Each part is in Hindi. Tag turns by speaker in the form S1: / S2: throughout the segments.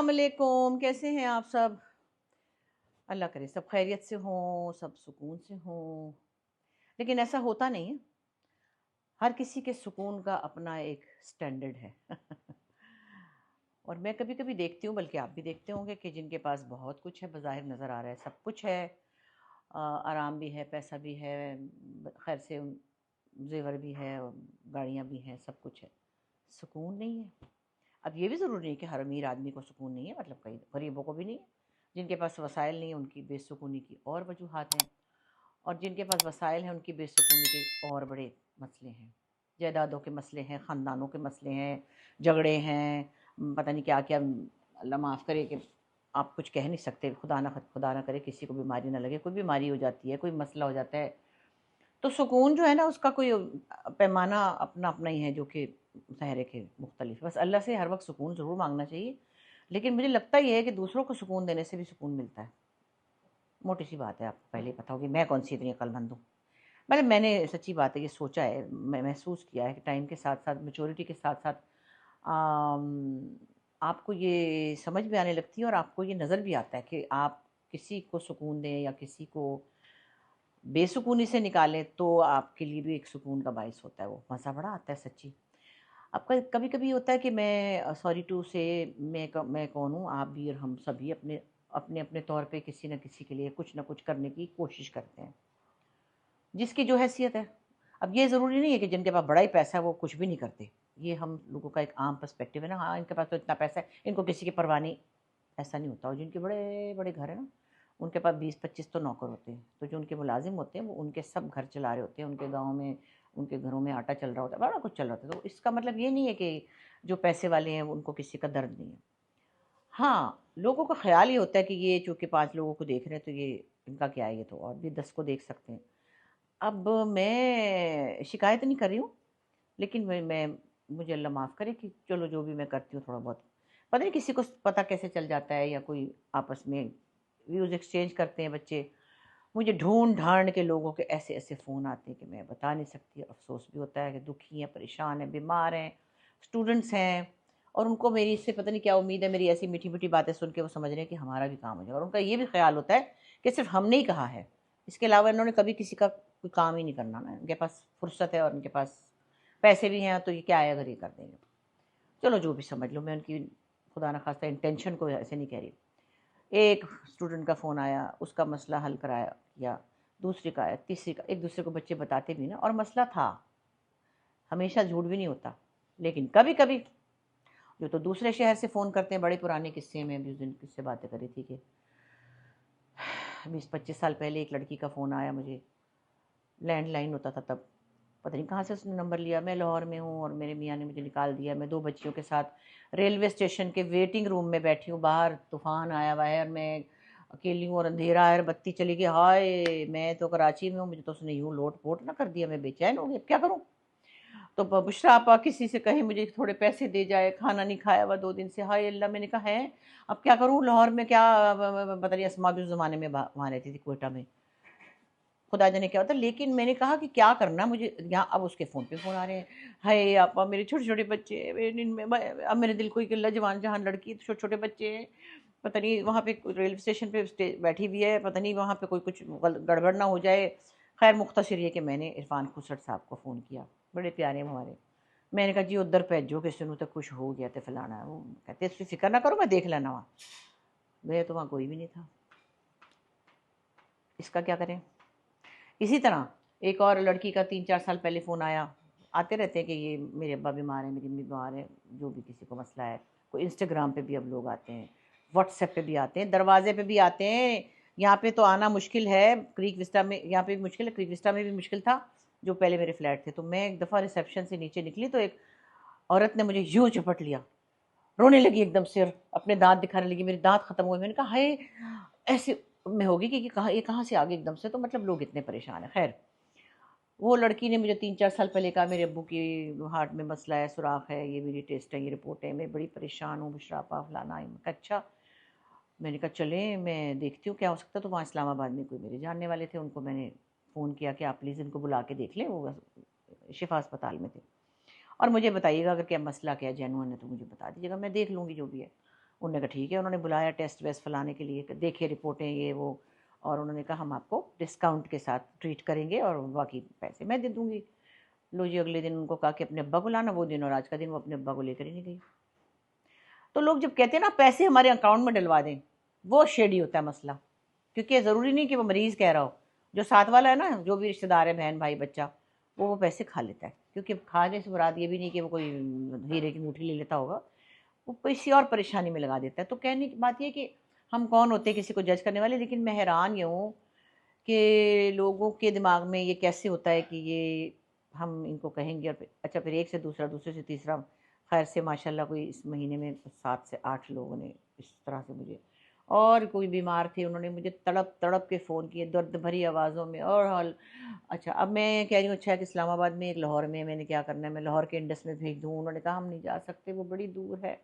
S1: अस्सलाम वालेकुम, कैसे हैं आप सब? अल्लाह करे सब खैरियत से हों, सब सुकून से हों। लेकिन ऐसा होता नहीं है। हर किसी के सुकून का अपना एक स्टैंडर्ड है। और मैं कभी-कभी देखती हूँ, बल्कि आप भी देखते होंगे कि जिनके पास बहुत कुछ है, बज़ाहिर नज़र आ रहा है, सब कुछ है, आराम भी है, पैसा भी है, खैर से ज़ेवर भी है, गाड़ियाँ भी हैं, सब कुछ है, सुकून नहीं है। अब ये भी ज़रूरी नहीं कि हर अमीर आदमी को सुकून नहीं है, मतलब कई गरीबों को भी नहीं है। जिनके पास वसाइल नहीं है, उनकी बेसुकूनी की और वजूहात हैं, और जिनके पास वसाइल हैं, उनकी बेसुकूनी के और बड़े मसले हैं। जायदादों के मसले हैं, ख़ानदानों के मसले हैं, झगड़े हैं, पता नहीं क्या-क्या। अल्लाह माफ़ करे कि आप कुछ कह नहीं सकते, खुदा ना करे किसी को बीमारी ना लगे, कोई बीमारी हो जाती है, कोई मसला हो जाता है, तो सुकून जो है ना, उसका कोई पैमाना अपना-अपना ही है, जो कि ज़ाहिर के मुख्तलिफ। बस अल्लाह से हर वक़्त सुकून ज़रूर माँगना चाहिए, लेकिन मुझे लगता ये है कि दूसरों को सुकून देने से भी सुकून मिलता है। मोटी-सी बात है, आपको पहले ही पता होगी, मैं कौन-सी इतनी अक्लमंद हूँ। मतलब मैंने सच्ची बात है, ये सोचा है, मैं महसूस किया है कि टाइम के साथ-साथ, मैच्योरिटी के साथ-साथ आपको ये समझ में आने लगती है, और आपको ये नज़र भी आता है कि आप किसी को सुकून दें या किसी को बेसुकूनी से निकालें, तो आपके लिए भी एक सुकून का बायस होता है वो। मज़ा बड़ा आता है सच्ची। अब कभी-कभी होता है कि मैं सॉरी टू से, मैं कौन हूँ, आप भी और हम सभी अपने-अपने तौर पे किसी न किसी के लिए कुछ न कुछ करने की कोशिश करते हैं, जिसकी जो हैसियत है। अब ये ज़रूरी नहीं है कि जिनके पास बड़ा ही पैसा है वो कुछ भी नहीं करते। ये हम लोगों का एक आम पर्सपेक्टिव है ना, हाँ, इनके पास तो इतना पैसा है, इनको किसी की परवाह नहीं। ऐसा नहीं होता। और जिनके बड़े-बड़े घर हैं ना, उनके पास 20-25 तो नौकर होते हैं। तो जो उनके मुलाज़िम होते हैं, वो उनके सब घर चला रहे होते हैं। उनके गाँव में, उनके घरों में आटा चल रहा होता है, बड़ा कुछ चल रहा होता है। तो इसका मतलब ये नहीं है कि जो पैसे वाले हैं, उनको किसी का दर्द नहीं है। हाँ, लोगों का ख़्याल ये होता है कि ये चूँकि 5 लोगों को देख रहे हैं, तो ये इनका क्या है, ये तो और भी 10 को देख सकते हैं। अब मैं शिकायत नहीं कर रही हूँ, लेकिन मैं मुझे अल्लाह माफ़ करे कि चलो जो भी मैं करती हूँ थोड़ा बहुत, पता नहीं किसी को पता कैसे चल जाता है, या कोई आपस में व्यूज़ एक्सचेंज करते हैं बच्चे। मुझे ढूँढ-ढाँड़ के लोगों के ऐसे-ऐसे फ़ोन आते हैं कि मैं बता नहीं सकती। अफ़सोस भी होता है कि दुखी हैं, परेशान हैं, बीमार हैं, स्टूडेंट्स हैं, और उनको मेरी इससे पता नहीं क्या उम्मीद है, मेरी ऐसी मीठी-मीठी बातें सुन के वो समझ रहे हैं कि हमारा भी काम हो जाएगा, और उनका ये भी ख़्याल होता है कि सिर्फ़ हमने ही कहा है। इसके अलावा इन्होंने कभी किसी का कोई काम ही नहीं करना ना, इनके पास फ़ुर्सत है और इनके पास पैसे भी हैं, तो ये क्या है अगर ये कर देंगे। चलो जो भी समझ लो, मैं उनकी खुदा ना ख़ास्ता इंटेंशन को ऐसे नहीं कह रही। एक स्टूडेंट का फ़ोन आया, उसका मसला हल कराया किया, दूसरे का आया, तीसरे का, एक-दूसरे को बच्चे बताते भी ना, और मसला था, हमेशा झूठ भी नहीं होता। लेकिन कभी-कभी जो तो दूसरे शहर से फ़ोन करते हैं, बड़े पुराने किस्से में, अभी उस दिन किससे बातें कर रही थी कि 20-25 साल पहले एक लड़की का फ़ोन आया मुझे, लैंडलाइन होता था तब, पता नहीं कहाँ से उसने नंबर लिया। मैं लाहौर में हूँ और मेरे मियाँ ने मुझे निकाल दिया। मैं 2 बच्चियों के साथ रेलवे स्टेशन के वेटिंग रूम में बैठी हूँ, बाहर तूफ़ान आया हुआ है और मैं अकेली हूँ, और अंधेरा है और बत्ती चली गई। हाय! मैं तो कराची में हूँ, मुझे तो उसने यूँ लोट-पोट ना कर दिया, मैं बेचैन हो गई, अब क्या करूँ? तो बुशरा आपा किसी से कहें मुझे थोड़े पैसे दे जाए, खाना नहीं खाया हुआ 2 दिन से। हाय अल्लाह! मैंने कहा हैं, अब क्या करूँ? लाहौर में क्या पता नहीं, अस्मा भी उस ज़माने में वहाँ रहती थी, क्वेटा में। खुदा जाने क्या होता है। लेकिन मैंने कहा कि क्या करना मुझे यहाँ। अब उसके फ़ोन पे फ़ोन आ रहे हैं, हाय आपा मेरे छोटे-छोटे बच्चे हैं, मेरे इनमें अब मेरे दिल को एक लाजवान जहाँ लड़की, छोटे-छोटे बच्चे हैं, पता नहीं वहाँ पे रेलवे स्टेशन पे बैठी हुई है, पता नहीं वहाँ पे कोई कुछ गड़बड़ ना हो जाए। खैर मुख्तसर ये कि मैंने इरफान खुसर साहब को फ़ोन किया, बड़े प्यारे हैं वो हमारे। मैंने कहा जी उधर भेजो कि सुनूं तो कुछ हो गया तो फलाना। वो कहते इसकी फ़िक्र ना करो, मैं देख लेना वहाँ। गए तो वहाँ कोई भी नहीं था। इसका क्या करें? इसी तरह एक और लड़की का 3-4 साल पहले फ़ोन आया। आते रहते हैं कि ये मेरे अब्बा बीमार हैं, मेरी अम्मी बीमार है, जो भी किसी को मसला है। कोई इंस्टाग्राम पे भी अब लोग आते हैं, व्हाट्सएप पे भी आते हैं, दरवाज़े पे भी आते हैं। यहाँ पे तो आना मुश्किल है, क्रीक विस्टा में यहाँ पे भी मुश्किल है, क्रीक विस्टा में भी मुश्किल था, जो पहले मेरे फ्लैट थे। तो मैं एक दफ़ा रिसेप्शन से नीचे निकली तो एक औरत ने मुझे यूँ झपट लिया, रोने लगी एकदम से और अपने दाँत दिखाने लगी, मेरे दाँत ख़त्म हुए। मैंने कहा हाय! ऐसे में होगी कि ये कहाँ से आ गई एकदम से, तो मतलब लोग इतने परेशान हैं। ख़ैर वो लड़की ने मुझे 3-4 साल पहले कहा मेरे अब्बू की हार्ट में मसला है, सुराख है, ये मेरी टेस्ट है, ये रिपोर्ट है, मैं बड़ी परेशान हूँ, बुशरा आपा फलाना। मैंने कहा अच्छा। मैंने कहा चलें मैं देखती हूँ क्या हो सकता है। तो वहाँ इस्लामाबाद में कोई मेरे जानने वाले थे, उनको मैंने फ़ोन किया कि आप प्लीज़ इनको बुला के देख लें, वो शिफा अस्पताल में थे, और मुझे बताइएगा अगर क्या मसला क्या जेन्युइन है तो मुझे बता दीजिएगा, मैं देख लूँगी जो भी है। उन्होंने कहा ठीक है, उन्होंने बुलाया टेस्ट वेस्ट फलाने के लिए, देखे रिपोर्टें ये वो, और उन्होंने कहा हम आपको डिस्काउंट के साथ ट्रीट करेंगे और बाकी पैसे मैं दे दूँगी। लो जी, अगले दिन उनको कहा कि अपने अब्बा को लाना, वो दिन और आज का दिन वो अपने अब्बा को लेकर ही नहीं गई। तो लोग जब कहते हैं ना पैसे हमारे अकाउंट में डलवा दें, वो शेडी होता है मसला, क्योंकि ज़रूरी नहीं कि वो मरीज़ कह रहा हो, जो साथ वाला है ना, जो भी रिश्तेदार है, बहन भाई बच्चा, वो पैसे खा लेता है, क्योंकि खाने से मुराद ये भी नहीं कि वो कोई हीरे की अंगूठी ले लेता होगा, वो किसी और परेशानी में लगा देता है। तो कहने की बात ये कि हम कौन होते हैं किसी को जज करने वाले, लेकिन मैं हैरान ये हूँ कि लोगों के दिमाग में ये कैसे होता है कि ये हम इनको कहेंगे और अच्छा फिर एक से दूसरा, दूसरे से तीसरा। खैर से माशाल्लाह कोई इस महीने में 7 से 8 लोगों ने इस तरह से मुझे, और कोई बीमार थे उन्होंने मुझे तड़प तड़प के फ़ोन किए दर्द भरी आवाज़ों में और हाल। अच्छा अब मैं कह रही हूँ अच्छा कि इस्लामाबाद में एक लाहौर में मैंने क्या करना है, मैं लाहौर के इंडस में भेज दूँ, उन्होंने कहा हम नहीं जा सकते, वो बड़ी दूर है।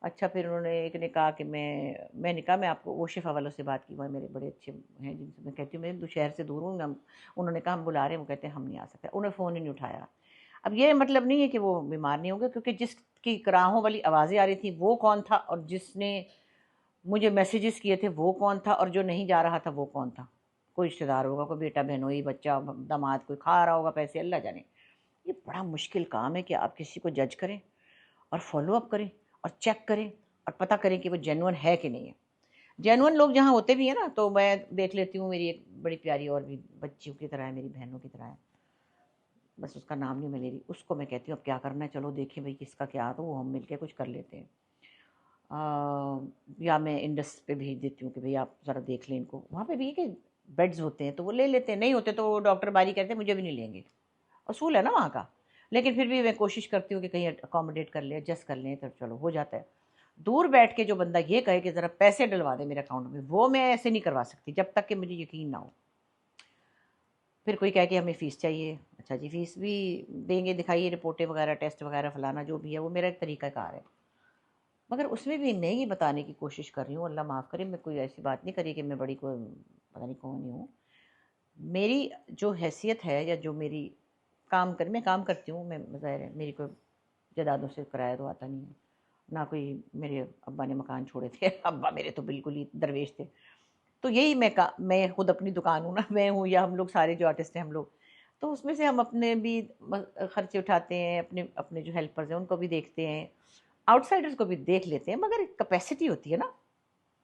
S1: अच्छा फिर उन्होंने एक ने कहा कि मैंने कहा मैं आपको वो शिफा वालों से बात की, वो मेरे बड़े अच्छे हैं जिनसे मैं कहती हूँ मैं दो शहर से दूर हूँ, हम उन्होंने कहा हम बुला रहे हैं, वो कहते हैं हम नहीं आ सकते, उन्होंने फ़ोन ही नहीं उठाया। अब ये मतलब नहीं है कि वो बीमार नहीं होंगे, क्योंकि जिसकी कराहों वाली आवाज़ें आ रही थी वो कौन था, और जिसने मुझे मैसेजेस किए थे वो कौन था, और जो नहीं जा रहा था वो कौन था। कोई रिश्तेदार होगा, कोई बेटा बहनोई बच्चा दामाद कोई खा रहा होगा पैसे, अल्लाह जाने। ये बड़ा मुश्किल काम है कि आप किसी को जज करें और फॉलो अप करें और चेक करें और पता करें कि वो जेन्युइन है कि नहीं है। जेन्युइन लोग जहाँ होते भी हैं ना, तो मैं देख लेती हूँ, मेरी एक बड़ी प्यारी और भी बच्चियों की तरह है, मेरी बहनों की तरह है, बस उसका नाम नहीं मैं ले रही, उसको मैं कहती हूँ अब क्या करना है, चलो देखें भाई किसका क्या, तो वो हम मिलके कुछ कर लेते हैं। या मैं इंडस पे भेज देती हूँ कि भाई आप ज़रा देख लें इनको, वहाँ पे भी है कि बेड्स होते हैं तो वो ले लेते हैं, नहीं होते तो वो डॉक्टर बारी कहते हैं मुझे भी नहीं लेंगे, असूल है ना वहाँ का। लेकिन फिर भी मैं कोशिश करती हूँ कि कहीं अकोमोडेट कर लें, एडजस्ट कर लें, तो चलो हो जाता है। दूर बैठ के जो बंदा ये कहे कि ज़रा पैसे डलवा दे मेरे अकाउंट में, वो मैं ऐसे नहीं करवा सकती जब तक कि मुझे यकीन ना हो। फिर कोई कहे कि हमें फ़ीस चाहिए, अच्छा जी फ़ीस भी देंगे, दिखाइए रिपोर्टें वगैरह, टेस्ट वगैरह, फलाना जो भी है, वो मेरा एक तरीक़ाकार है। मगर उसमें भी मैं ये बताने की कोशिश कर रही हूँ, अल्लाह माफ़ करे, मैं कोई ऐसी बात नहीं करी कि मैं बड़ी कोई पता नहीं कौन ही हूँ। मेरी जो हैसियत है या जो मेरी मैं काम करती हूँ, मैं ज़ाहिर है मेरी कोई जायदादों से किराया तो आता नहीं है, ना कोई मेरे अब्बा ने मकान छोड़े थे अब्बा मेरे तो बिल्कुल ही दरवेश थे। तो यही मैं खुद अपनी दुकान हूँ ना, मैं हूँ या हम लोग सारे जो आर्टिस्ट हैं हम लोग, तो उसमें से हम अपने भी खर्चे उठाते हैं, अपने अपने जो हेल्पर्स हैं उनको भी देखते हैं, आउटसाइडर्स को भी देख लेते हैं, मगर एक कैपेसिटी होती है ना।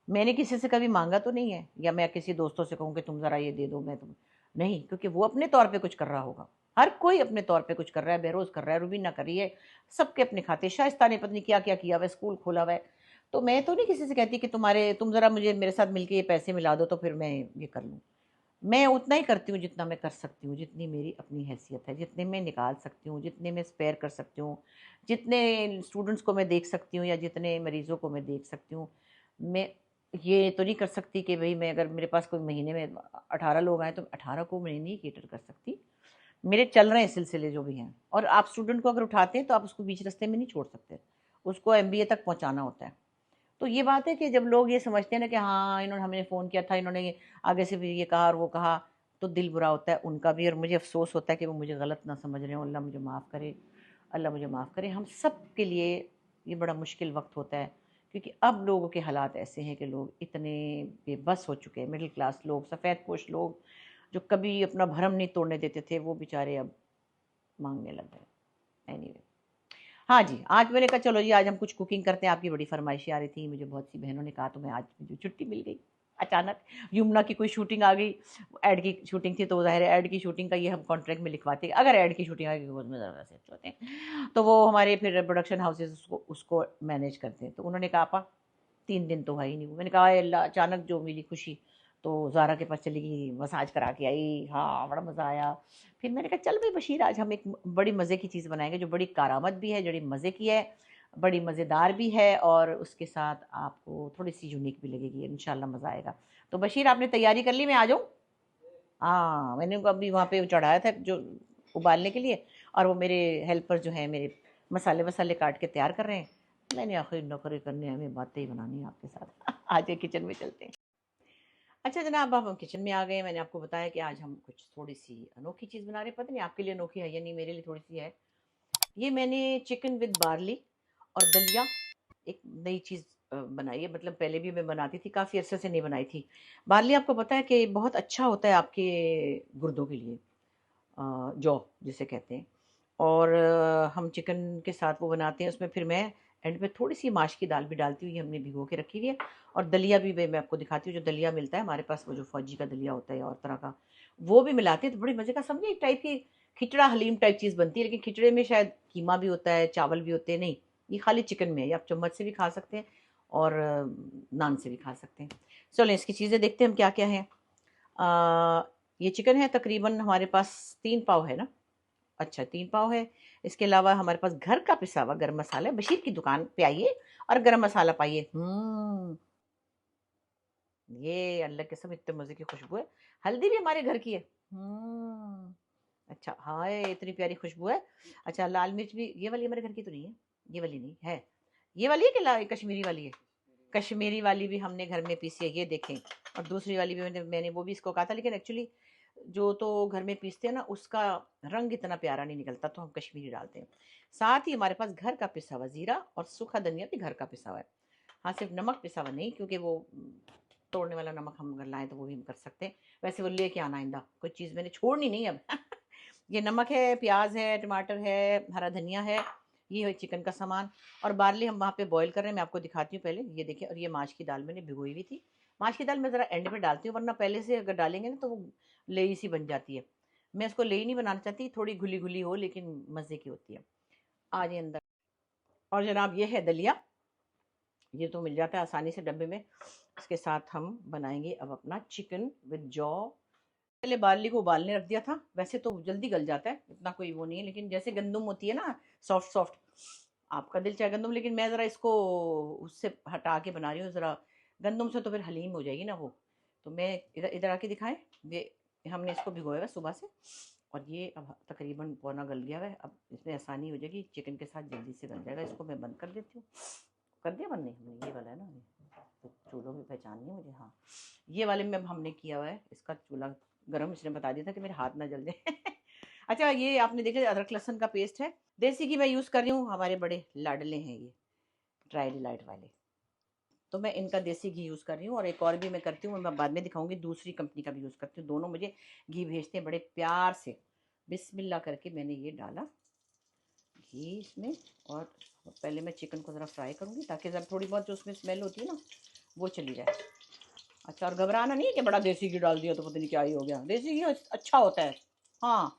S1: मैंने किसी से कभी मांगा तो नहीं है, या मैं किसी दोस्तों से कहूँ कि तुम ज़रा ये दे दो, मैं तुम नहीं, क्योंकि वो अपने तौर पे कुछ कर रहा होगा, हर कोई अपने तौर पे कुछ कर रहा है, बहरोज़ कर रहा है, रुबीना कर रही है, सबके अपने खाते, शाइस्ता ने पता नहीं क्या क्या किया हुआ है, स्कूल खोला हुआ है। तो मैं तो नहीं किसी से कहती कि तुम ज़रा मुझे मेरे साथ मिलके ये पैसे मिला दो तो फिर मैं ये कर लूँ। मैं उतना ही करती हूँ जितना मैं कर सकती हूँ, जितनी मेरी अपनी हैसियत है, जितने मैं निकाल सकती हूँ, जितने मैं स्पेयर कर सकती हूँ, जितने स्टूडेंट्स को मैं देख सकती हूँ या जितने मरीज़ों को मैं देख सकती हूँ। मैं ये तो नहीं कर सकती कि भई मैं अगर मेरे पास कोई महीने में 18 लोग आएँ तो 18 को मैं नहीं कैटर कर सकती। मेरे चल रहे हैं सिलसिले जो भी हैं, और आप स्टूडेंट को अगर उठाते हैं तो आप उसको बीच रास्ते में नहीं छोड़ सकते। उसको एमबीए तक पहुँचाना होता है। तो ये बात है कि जब लोग ये समझते हैं ना कि हाँ, इन्होंने हमें फ़ोन किया था, इन्होंने ये आगे से फिर ये कहा और वो कहा, तो दिल बुरा होता है उनका भी और मुझे अफ़सोस होता है कि वो मुझे गलत ना समझ रहे हों। अल्लाह मुझे माफ़ करे, अल्लाह मुझे माफ़ करे। हम सब के लिए ये बड़ा मुश्किल वक़्त होता है, क्योंकि अब लोगों के हालात ऐसे हैं कि लोग इतने बेबस हो चुके हैं, मिडिल क्लास लोग, सफ़ेदपोश लोग, जो कभी अपना भरम नहीं तोड़ने देते थे, वो बेचारे अब माँगने लग गए। एनीवे, हाँ जी, आज मैंने कहा चलो जी आज हम कुछ कुकिंग करते हैं, आपकी बड़ी फ़रमाइशें आ रही थी, मुझे बहुत सी बहनों ने कहा, तो मैं आज मुझे छुट्टी मिल गई। अचानक यमुना की कोई शूटिंग आ गई, ऐड की शूटिंग थी, तो ज़ाहिर है ऐड की शूटिंग का ये हम कॉन्ट्रैक्ट में लिखवाते हैं, अगर ऐड की शूटिंग आ गई तो उसमें ज़रा से अच्छे होते हैं। तो वो हमारे फिर प्रोडक्शन हाउसेज़ उसको उसको मैनेज करते हैं, तो उन्होंने कहा आपा 3 दिन तो है ही नहीं वो। मैंने कहा हाय अल्लाह, अचानक जो मिली खुशी, तो ज़ारा के पास चली गई, मसाज करा के आई, हाँ, बड़ा मज़ा आया। फिर मैंने कहा चल भई बशीर आज हम एक बड़ी मज़े की चीज़ बनाएँगे, जो बड़ी कारामद भी है, बड़ी मज़े की है, बड़ी मज़ेदार भी है और उसके साथ आपको थोड़ी-सी यूनिक भी लगेगी, इंशाल्लाह मज़ा आएगा। तो बशीर आपने तैयारी कर ली, मैं आ जाऊँ? हाँ, मैंने उनको अभी वहाँ पे चढ़ाया था जो उबालने के लिए, और वो मेरे हेल्पर जो हैं मेरे मसाले-वसाले काट के तैयार कर रहे हैं। मैंने आखिर नौकरी करनी है, हमें बातें ही बनानी है आपके साथ। आइए किचन में चलते हैं। अच्छा जनाब, अब हम किचन में आ गए हैं। मैंने आपको बताया कि आज हम कुछ थोड़ी-सी अनोखी चीज़ बना रहे हैं, पता नहीं आपके लिए अनोखी है या नहीं, मेरे लिए थोड़ी-सी है। ये मैंने चिकन विद बार्ली और दलिया, एक नई चीज़ बनाई है, मतलब पहले भी मैं बनाती थी, काफ़ी अरसे से नहीं बनाई थी। बार्ली आपको पता है कि बहुत अच्छा होता है आपके गुर्दों के लिए, जौ जिसे कहते हैं। और हम चिकन के साथ वो बनाते हैं, उसमें फिर मैं एंड पे थोड़ी सी माश की दाल भी डालती हुई हमने भिगो के रखी हुई है। और दलिया भी मैं आपको दिखाती हूँ, जो दलिया मिलता है हमारे पास, वो जो फौजी का दलिया होता है और तरह का, वो भी मिलाते हैं तो बड़ी मज़े का, समझे एक टाइप की खिचड़ा हलीम टाइप चीज़ बनती है। लेकिन खिचड़े में शायद कीमा भी होता है, चावल भी होते हैं, नहीं, ये खाली चिकन में है। ये आप चम्मच से भी खा सकते हैं और नान से भी खा सकते हैं। चलो इसकी चीज़ें देखते हैं हम क्या क्या है। ये चिकन है तकरीबन हमारे पास 3 पाव है ना। अच्छा 3 पाव है। इसके अलावा हमारे पास घर का पिसा हुआ गरम मसाला है, बशीर की दुकान पे आइए और गरम मसाला पाइए। ये अल्लाह के सब इतने मजे की खुशबू है। हल्दी भी हमारे घर की है। अच्छा हाँ, इतनी प्यारी खुशबू है। अच्छा लाल मिर्च भी, ये वाली हमारे घर की तो नहीं है, ये वाली नहीं है, ये वाली है कि कश्मीरी वाली है। कश्मीरी वाली भी हमने घर में पीसी है, ये देखें। और दूसरी वाली भी मैंने वो भी इसको कहा था, लेकिन एक्चुअली जो तो घर में पीसते हैं ना, उसका रंग इतना प्यारा नहीं निकलता, तो हम कश्मीरी डालते हैं। साथ ही हमारे पास घर का पिसा हुआ जीरा और सूखा धनिया भी घर का पिसा हुआ है। हाँ सिर्फ नमक पिसा हुआ नहीं, क्योंकि वो तोड़ने वाला नमक हम अगर लाएं तो वो भी हम कर सकते हैं। वैसे वो लेके आना आइंदा, कोई चीज़ मैंने छोड़नी नहीं अब। ये नमक है, प्याज है, टमाटर है, हरा धनिया है, ये है चिकन का सामान। और बार्ली हम वहाँ पे बॉईल कर रहे हैं, मैं आपको दिखाती हूँ पहले, ये देखिए। और ये माश की दाल मैंने भिगोई हुई थी। माश की दाल मैं ज़रा एंड में डालती हूँ, वरना पहले से अगर डालेंगे ना तो वो लेई सी बन जाती है। मैं इसको लेई नहीं बनाना चाहती, थोड़ी घुली घुली हो लेकिन मज़े की होती है। आ जाइए अंदर। और जनाब ये है दलिया, ये तो मिल जाता है आसानी से डब्बे में। इसके साथ हम बनाएंगे अब अपना चिकन विद जॉ। पहले बार्ली को उबालने रख दिया था, वैसे तो जल्दी गल जाता है, इतना कोई वो नहीं है, लेकिन जैसे गंदम होती है ना, सॉफ्ट सॉफ्ट, आपका दिल चाहे गंदम, लेकिन मैं ज़रा इसको उससे हटा के बना रही हूँ ज़रा। गंदम से तो फिर हलीम हो जाएगी ना वो। तो मैं इधर इधर आके दिखाएं, ये हमने इसको भिगोया हुआ सुबह से, और ये अब तकरीबन पौना गल गया है। अब इसमें आसानी हो जाएगी, चिकन के साथ जल्दी से गल जाएगा। इसको मैं बंद कर देती हूँ। कर दिया बनने, हमने ये वाला है ना, तो चूल्हों में पहचाननी है मुझे। हाँ ये वाले में अब हमने किया हुआ है, इसका चूल्हा गरम, इसने बता दिया था कि मेरे हाथ ना जल जाए। अच्छा ये आपने देखा अदरक लहसुन का पेस्ट है, देसी घी मैं यूज़ कर रही हूँ, हमारे बड़े लाडले हैं ये ट्राई डिलाइट वाले, तो मैं इनका देसी घी यूज़ कर रही हूँ। और एक और भी मैं करती हूँ, मैं बाद में दिखाऊंगी, दूसरी कंपनी का भी यूज़ करती हूँ। दोनों मुझे घी भेजते हैं बड़े प्यार से। बिस्मिल्लाह करके मैंने ये डाला घी इसमें। और पहले मैं चिकन को ज़रा फ्राई करूँगी, ताकि ज़रा थोड़ी बहुत जो उसमें स्मेल होती है ना वो चली जाए। अच्छा और घबराना नहीं है कि बड़ा देसी घी डाल दिया तो पता नहीं क्या ही हो गया, देसी घी अच्छा होता है। हाँ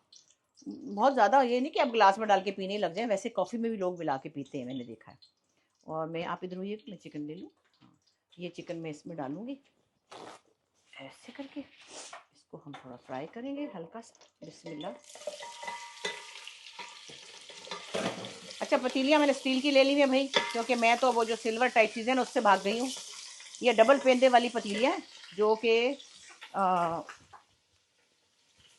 S1: बहुत ज़्यादा ये नहीं कि आप गिलास में डाल के पीने लग जाए, वैसे कॉफ़ी में भी लोग मिला के पीते हैं, मैंने देखा है। और मैं, आप इधर हुई मैं चिकन ले लूँ। हाँ ये चिकन मैं इसमें डालूँगी ऐसे करके। इसको हम थोड़ा फ्राई करेंगे हल्का सा, बिस्मिल्लाह। अच्छा पतीलियाँ मैंने स्टील की ले ली है भाई, क्योंकि मैं तो वो जो सिल्वर टाइप चीज़ें ना उससे भाग गई हूँ। ये डबल पेंदे वाली पतीलियाँ हैं, जो कि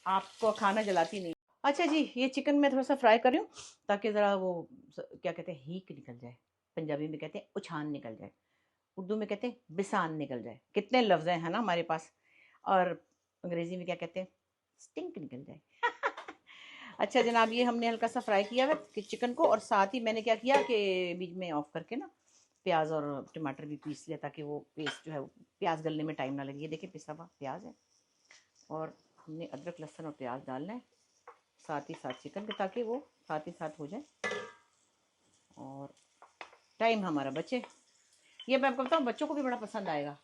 S1: आपको खाना जलाती नहीं। अच्छा जी ये चिकन में थोड़ा सा फ्राई कर रही हूँ, ताकि ज़रा वो क्या कहते हैं, हीक निकल जाए। पंजाबी में कहते हैं उछान निकल जाए, उर्दू में कहते हैं बिसान निकल जाए। कितने लफ्ज़ हैं है ना हमारे पास। और अंग्रेज़ी में क्या कहते हैं, स्टिंक निकल जाए। अच्छा जनाब ये हमने हल्का सा फ्राई किया है कि चिकन को, और साथ ही मैंने क्या किया कि बीच में ऑफ करके ना प्याज और टमाटर भी पीस लिया, ताकि वो पेस्ट जो है प्याज गलने में टाइम ना लगे। ये देखिए पिसा हुआ प्याज है, और हमने अदरक लहसुन और प्याज डालना है साथ ही साथ चिकन के, ताकि वो साथ ही साथ हो जाए और टाइम हमारा बचे। ये मैं आपको बताऊँ बच्चों को भी बड़ा पसंद आएगा,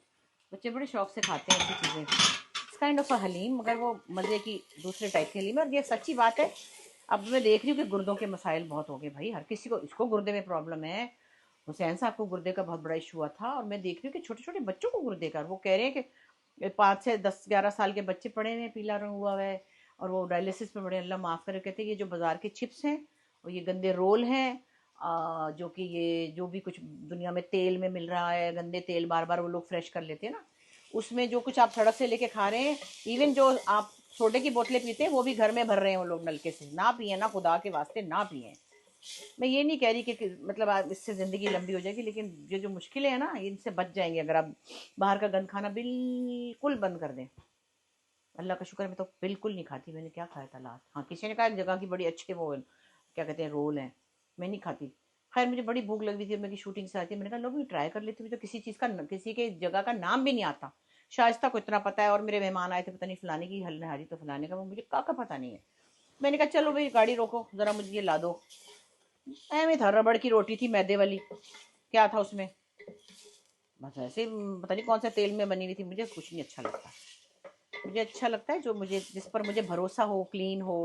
S1: बच्चे बड़े शौक से खाते हैं ऐसी चीज़ें। It's kind of a haleem, मगर वो मज़े की दूसरे टाइप की हलीम है। और ये सच्ची बात है, अब मैं देख रही हूँ कि गुर्दों के मसाइल बहुत हो गए भाई, हर किसी को, इसको गुर्दे में प्रॉब्लम है, हुसैन साहब को गुर्दे का बहुत बड़ा इशू हुआ था। और मैं देख रही हूँ कि छोटे छोटे बच्चों को गुर्दे का, वो कह रहे हैं कि 5 से 10 11 साल के बच्चे पड़े हुए हैं, पीला रंग हुआ हुआ है, और वो डायलिसिस पे बड़े, अल्लाह माफ़ करे। कहते हैं ये जो बाज़ार के चिप्स हैं और ये गंदे रोल हैं, जो कि ये जो भी कुछ दुनिया में तेल में मिल रहा है, गंदे तेल बार बार वो लोग फ्रेश कर लेते हैं ना, उसमें जो कुछ आप सड़क से लेके खा रहे हैं, इवन जो आप सोडे की बोतलें पीते हैं वो भी घर में भर रहे हैं वो लोग नलके से। ना पिए ना, खुदा के वास्ते ना पिए। मैं ये नहीं कह रही कि मतलब आप इससे ज़िंदगी लंबी हो जाएगी, लेकिन ये जो मुश्किलें हैं ना इनसे बच जाएंगे अगर आप बाहर का गंद खाना बिल्कुल बंद कर दें। अल्लाह का शुक्र है मैं तो बिल्कुल नहीं खाती। मैंने क्या खाया था लास्ट, हाँ किसी ने कहा एक जगह की बड़ी अच्छे वो क्या कहते हैं रोल हैं, मैं नहीं खाती। खैर मुझे बड़ी भूख लगी थी, मेरी शूटिंग से आती है, मैंने कहा लो भी ट्राई कर लेती हूँ, तो किसी चीज़ का किसी के जगह का नाम भी नहीं आता। शाइस्ता को इतना पता है, और मेरे मेहमान आए थे पता नहीं फलाने की हल नहारी तो फलाने का, वो मुझे का पता नहीं है। मैंने कहा चलो भाई गाड़ी रोको ज़रा, मुझे ये ला दो। ऐਵੇਂ था, रबड़ की रोटी थी मैदे वाली, क्या था उसमें, बस ऐसे पता नहीं कौन सा तेल में बनी हुई थी। मुझे कुछ नहीं अच्छा लगता, मुझे अच्छा लगता है जो मुझे, जिस पर मुझे भरोसा हो, क्लीन हो,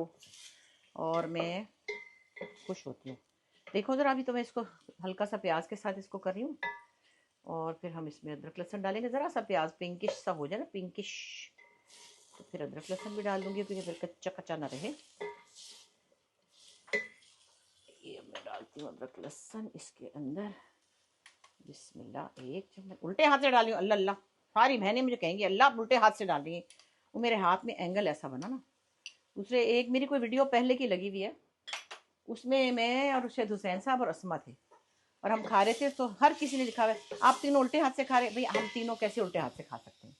S1: और मैं खुश होती हूँ। देखो ज़रा, अभी तो मैं इसको हल्का सा प्याज के साथ इसको कर रही हूँ, और फिर हम इसमें अदरक लहसुन डालेंगे। ज़रा सा प्याज पिंकिश सा हो जाए ना, पिंकिश, तो फिर अदरक लहसुन भी डाल दूंगी, क्योंकि फिर कच्चा कच्चा ना रहे। ये मैं डालती हूँ अदरक लहसुन इसके अंदर। बिस्मिल्लाह, एक चम्मच उल्टे हाथ से डाली हूँ, अल्लाह अल्लाह, सारी बहनें मुझे कहेंगी अल्लाह आप उल्टे हाथ से डाल रही है। वो मेरे हाथ में एंगल ऐसा बना ना। दूसरे एक मेरी कोई वीडियो पहले की लगी हुई है, उसमें मैं और उर्शद हुसैन साहब और असमा थे, और हम खा रहे थे, तो हर किसी ने लिखा हुआ है आप तीनों उल्टे हाथ से खा रहे। भाई हम तीनों कैसे उल्टे हाथ से खा सकते हैं,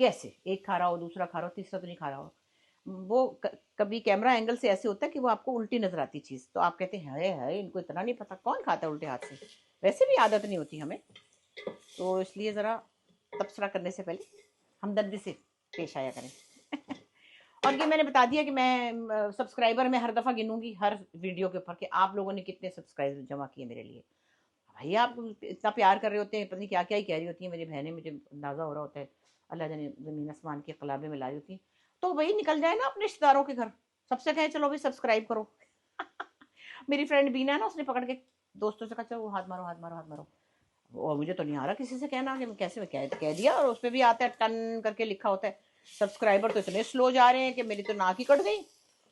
S1: कैसे एक खा रहा हो, दूसरा खा रहा हो, तीसरा तो नहीं खा रहा हो। वो कभी कैमरा एंगल से ऐसे होता है कि वो आपको उल्टी नजर आती चीज़, तो आप कहते हैं है इनको इतना नहीं पता, कौन खाता है उल्टे हाथ से। वैसे भी आदत नहीं होती हमें, तो इसलिए ज़रा तबसरा करने से पहले हमदर्दी से पेश आया करें। और ये मैंने बता दिया कि मैं सब्सक्राइबर में हर दफ़ा गिनूंगी हर वीडियो के ऊपर कि आप लोगों ने कितने सब्सक्राइबर जमा किए मेरे लिए। भाई आप इतना प्यार कर रहे होते हैं, पता नहीं क्या क्या ही कह रही होती हैं मेरी बहनें, मुझे अंदाज़ा हो रहा होता है अल्लाह जाने ज़मीन आसमान के कलाबे में लाई होती हैं। तो वही निकल जाए ना अपने रिश्तेदारों के घर, सबसे कहें चलो भाई सब्सक्राइब करो। मेरी फ्रेंड बीना है ना, उसने पकड़ के दोस्तों से कहा चलो हाथ मारो हाथ मारो हाथ मारो, और मुझे तो नहीं आ रहा किसी से कहना कि मैं कैसे मैं कह दिया, और उस पर भी आता है टन करके लिखा होता है। सब्सक्राइबर तो इतने स्लो जा रहे हैं कि मेरी तो नाक ही कट गई।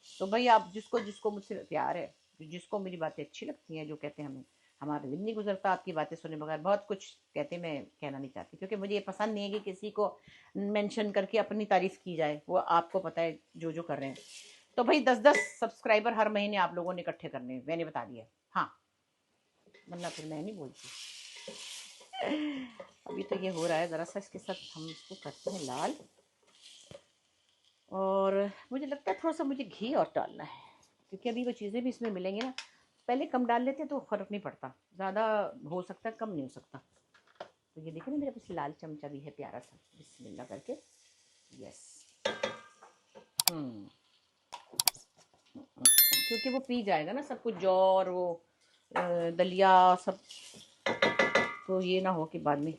S1: तो भाई आप जिसको जिसको मुझसे प्यार है, जिसको मेरी बातें अच्छी लगती हैं, जो कहते हैं हमें हमारा दिन नहीं गुजरता आपकी बातें सुने बगैर, बहुत कुछ कहते हैं, मैं कहना नहीं चाहती, क्योंकि मुझे ये पसंद नहीं है कि किसी को मेंशन करके अपनी तारीफ की जाए, वो आपको पता है जो जो कर रहे हैं। तो भाई 10-10 सब्सक्राइबर हर महीने आप लोगों ने इकट्ठे करने हैं, मैंने बता दिया। हाँ, वरना फिर मैं नहीं बोलती। अभी तो ये हो रहा है, ज़रा सा इसके साथ हम इसको करते हैं लाल, और मुझे लगता है थोड़ा सा मुझे घी और डालना है, क्योंकि अभी वो चीज़ें भी इसमें मिलेंगी ना। पहले कम डाल लेते हैं तो फ़र्क नहीं पड़ता, ज़्यादा हो सकता है कम नहीं हो सकता। तो ये देखिए ना मेरे पास लाल चमचा भी है प्यारा सा, बिस्मिल्लाह करके। यस, क्योंकि वो पी जाएगा ना सब कुछ, जौ और वो दलिया सब, तो ये ना हो कि बाद में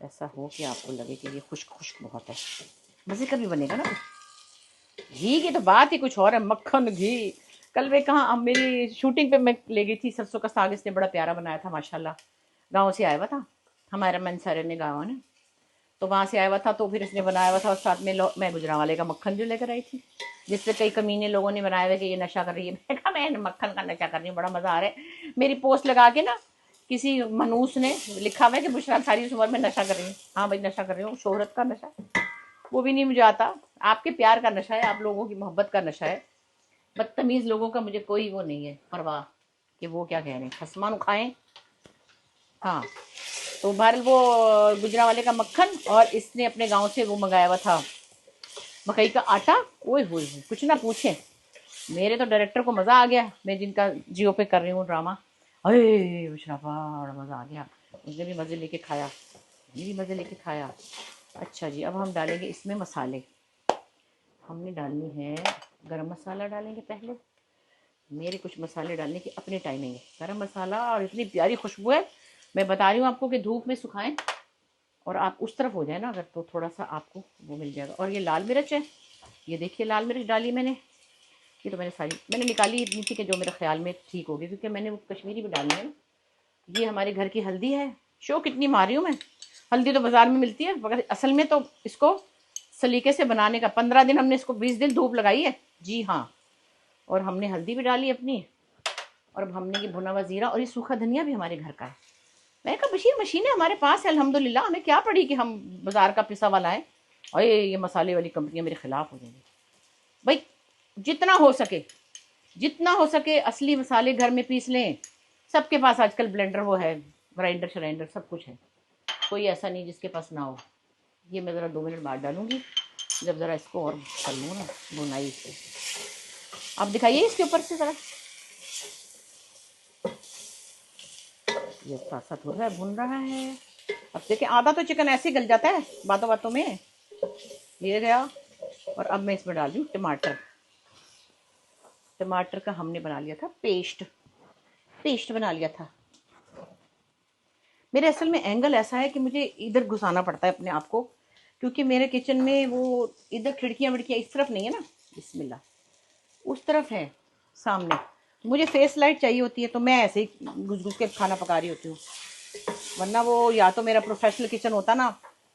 S1: ऐसा हो कि आपको लगे कि ये खुश्क खुश्क बहुत है। मज़े का भी बनेगा ना। घी की तो बात ही कुछ और है, मक्खन घी। कल मैं कहाँ, मेरी शूटिंग पे मैं ले गई थी, सरसों का साग इसने बड़ा प्यारा बनाया था माशाल्लाह, गाँव से आया हुआ था, हमारा मनसर ने गाँव है ना, तो वहाँ से आया हुआ था, तो फिर इसने बनाया हुआ था, और साथ में मैं गुजरांवाले का मक्खन जो लेकर आई थी, जिससे कई कमीने लोगों ने बनाया हुआ कि ये नशा कर रही है। मैं कहा मैं मक्खन का नशा कर रही हूँ, बड़ा मज़ा आ रहा है। मेरी पोस्ट लगा के ना किसी मनूस ने लिखा हुआ है कि बुशरा सारी उस उम्र में नशा कर रही हूँ। हाँ भाई नशा कर रही हूँ, शोहरत का नशा वो भी नहीं मुझे आता, आपके प्यार का नशा है, आप लोगों की मोहब्बत का नशा है। बदतमीज़ लोगों का मुझे कोई वो नहीं है परवाह कि वो क्या कह रहे हैं, खसमान खाएं। हाँ, तो बहरहाल वो गुजरांवाले का मक्खन, और इसने अपने गांव से वो मंगाया हुआ था मकई का आटा। ओए होए कुछ ना पूछें, मेरे तो डायरेक्टर को मज़ा आ गया, मैं जिनका जियो पे कर रही हूँ ड्रामा, अरे बड़ा मज़ा आ गया, उसने भी मज़े लेके खाया, ये भी मज़े लेके खाया। अच्छा जी, अब हम डालेंगे इसमें मसाले। हमने डालनी है गरम मसाला, डालेंगे पहले, मेरे कुछ मसाले डालने की अपनी टाइमिंग है। गरम मसाला, और इतनी प्यारी खुशबू है, मैं बता रही हूँ आपको कि धूप में सुखाएं और आप उस तरफ हो जाए ना अगर, तो थोड़ा सा आपको वो मिल जाएगा। और ये लाल मिर्च है, ये देखिए लाल मिर्च डाली मैंने, ये तो मैंने निकाली इतनी थी कि जो मेरे ख्याल में ठीक होगी, क्योंकि मैंने वो कश्मीरी भी डालनी है ना। ये हमारे घर की हल्दी है, शो कितनी मार रही हूँ मैं, हल्दी तो बाज़ार में मिलती है, मगर असल में तो इसको सलीके से बनाने का 15 दिन हमने इसको 20 दिन धूप लगाई है जी हाँ। और हमने हल्दी भी डाली अपनी, और अब हमने ये भुना हुआ ज़ीरा, और ये सूखा धनिया भी हमारे घर का है। मैंने कहा बशीर मशीनें हमारे पास है अल्हम्दुलिल्लाह, हमें क्या पड़ी कि हम बाज़ार का पिसा वाला है, और ये मसाले वाली कंपनियां मेरे खिलाफ हो जाएंगी। भाई जितना हो सके, जितना हो सके असली मसाले घर में पीस लें। सबके पास आजकल ब्लेंडर वो है, ग्राइंडर श्राइंडर सब कुछ है, कोई ऐसा नहीं जिसके पास ना हो। ये मैं ज़रा 2 मिनट बाद डालूंगी, जब ज़रा इसको और कर लूँ ना बुनाई से। आप दिखाइए इसके ऊपर से ज़रा, ये साथ साथ हो रहा है, भुन रहा है। अब देखिए आधा तो चिकन ऐसे ही गल जाता है बातों बातों में। ये गया। और अब मैं इसमें डाल दूँ टमाटर। टमाटर का हमने बना लिया था पेस्ट, पेस्ट बना लिया था। मेरे असल में एंगल ऐसा है कि मुझे इधर घुसाना पड़ता है अपने आप को, क्योंकि मेरे किचन में वो इधर खिड़कियाँ विड़कियाँ इस तरफ नहीं है ना, बिस्मिल्लाह, उस तरफ है सामने। मुझे फेस लाइट चाहिए होती है, तो मैं ऐसे ही घुस घुस के खाना पका रही होती हूँ। वरना वो या तो मेरा प्रोफेशनल किचन होता ना,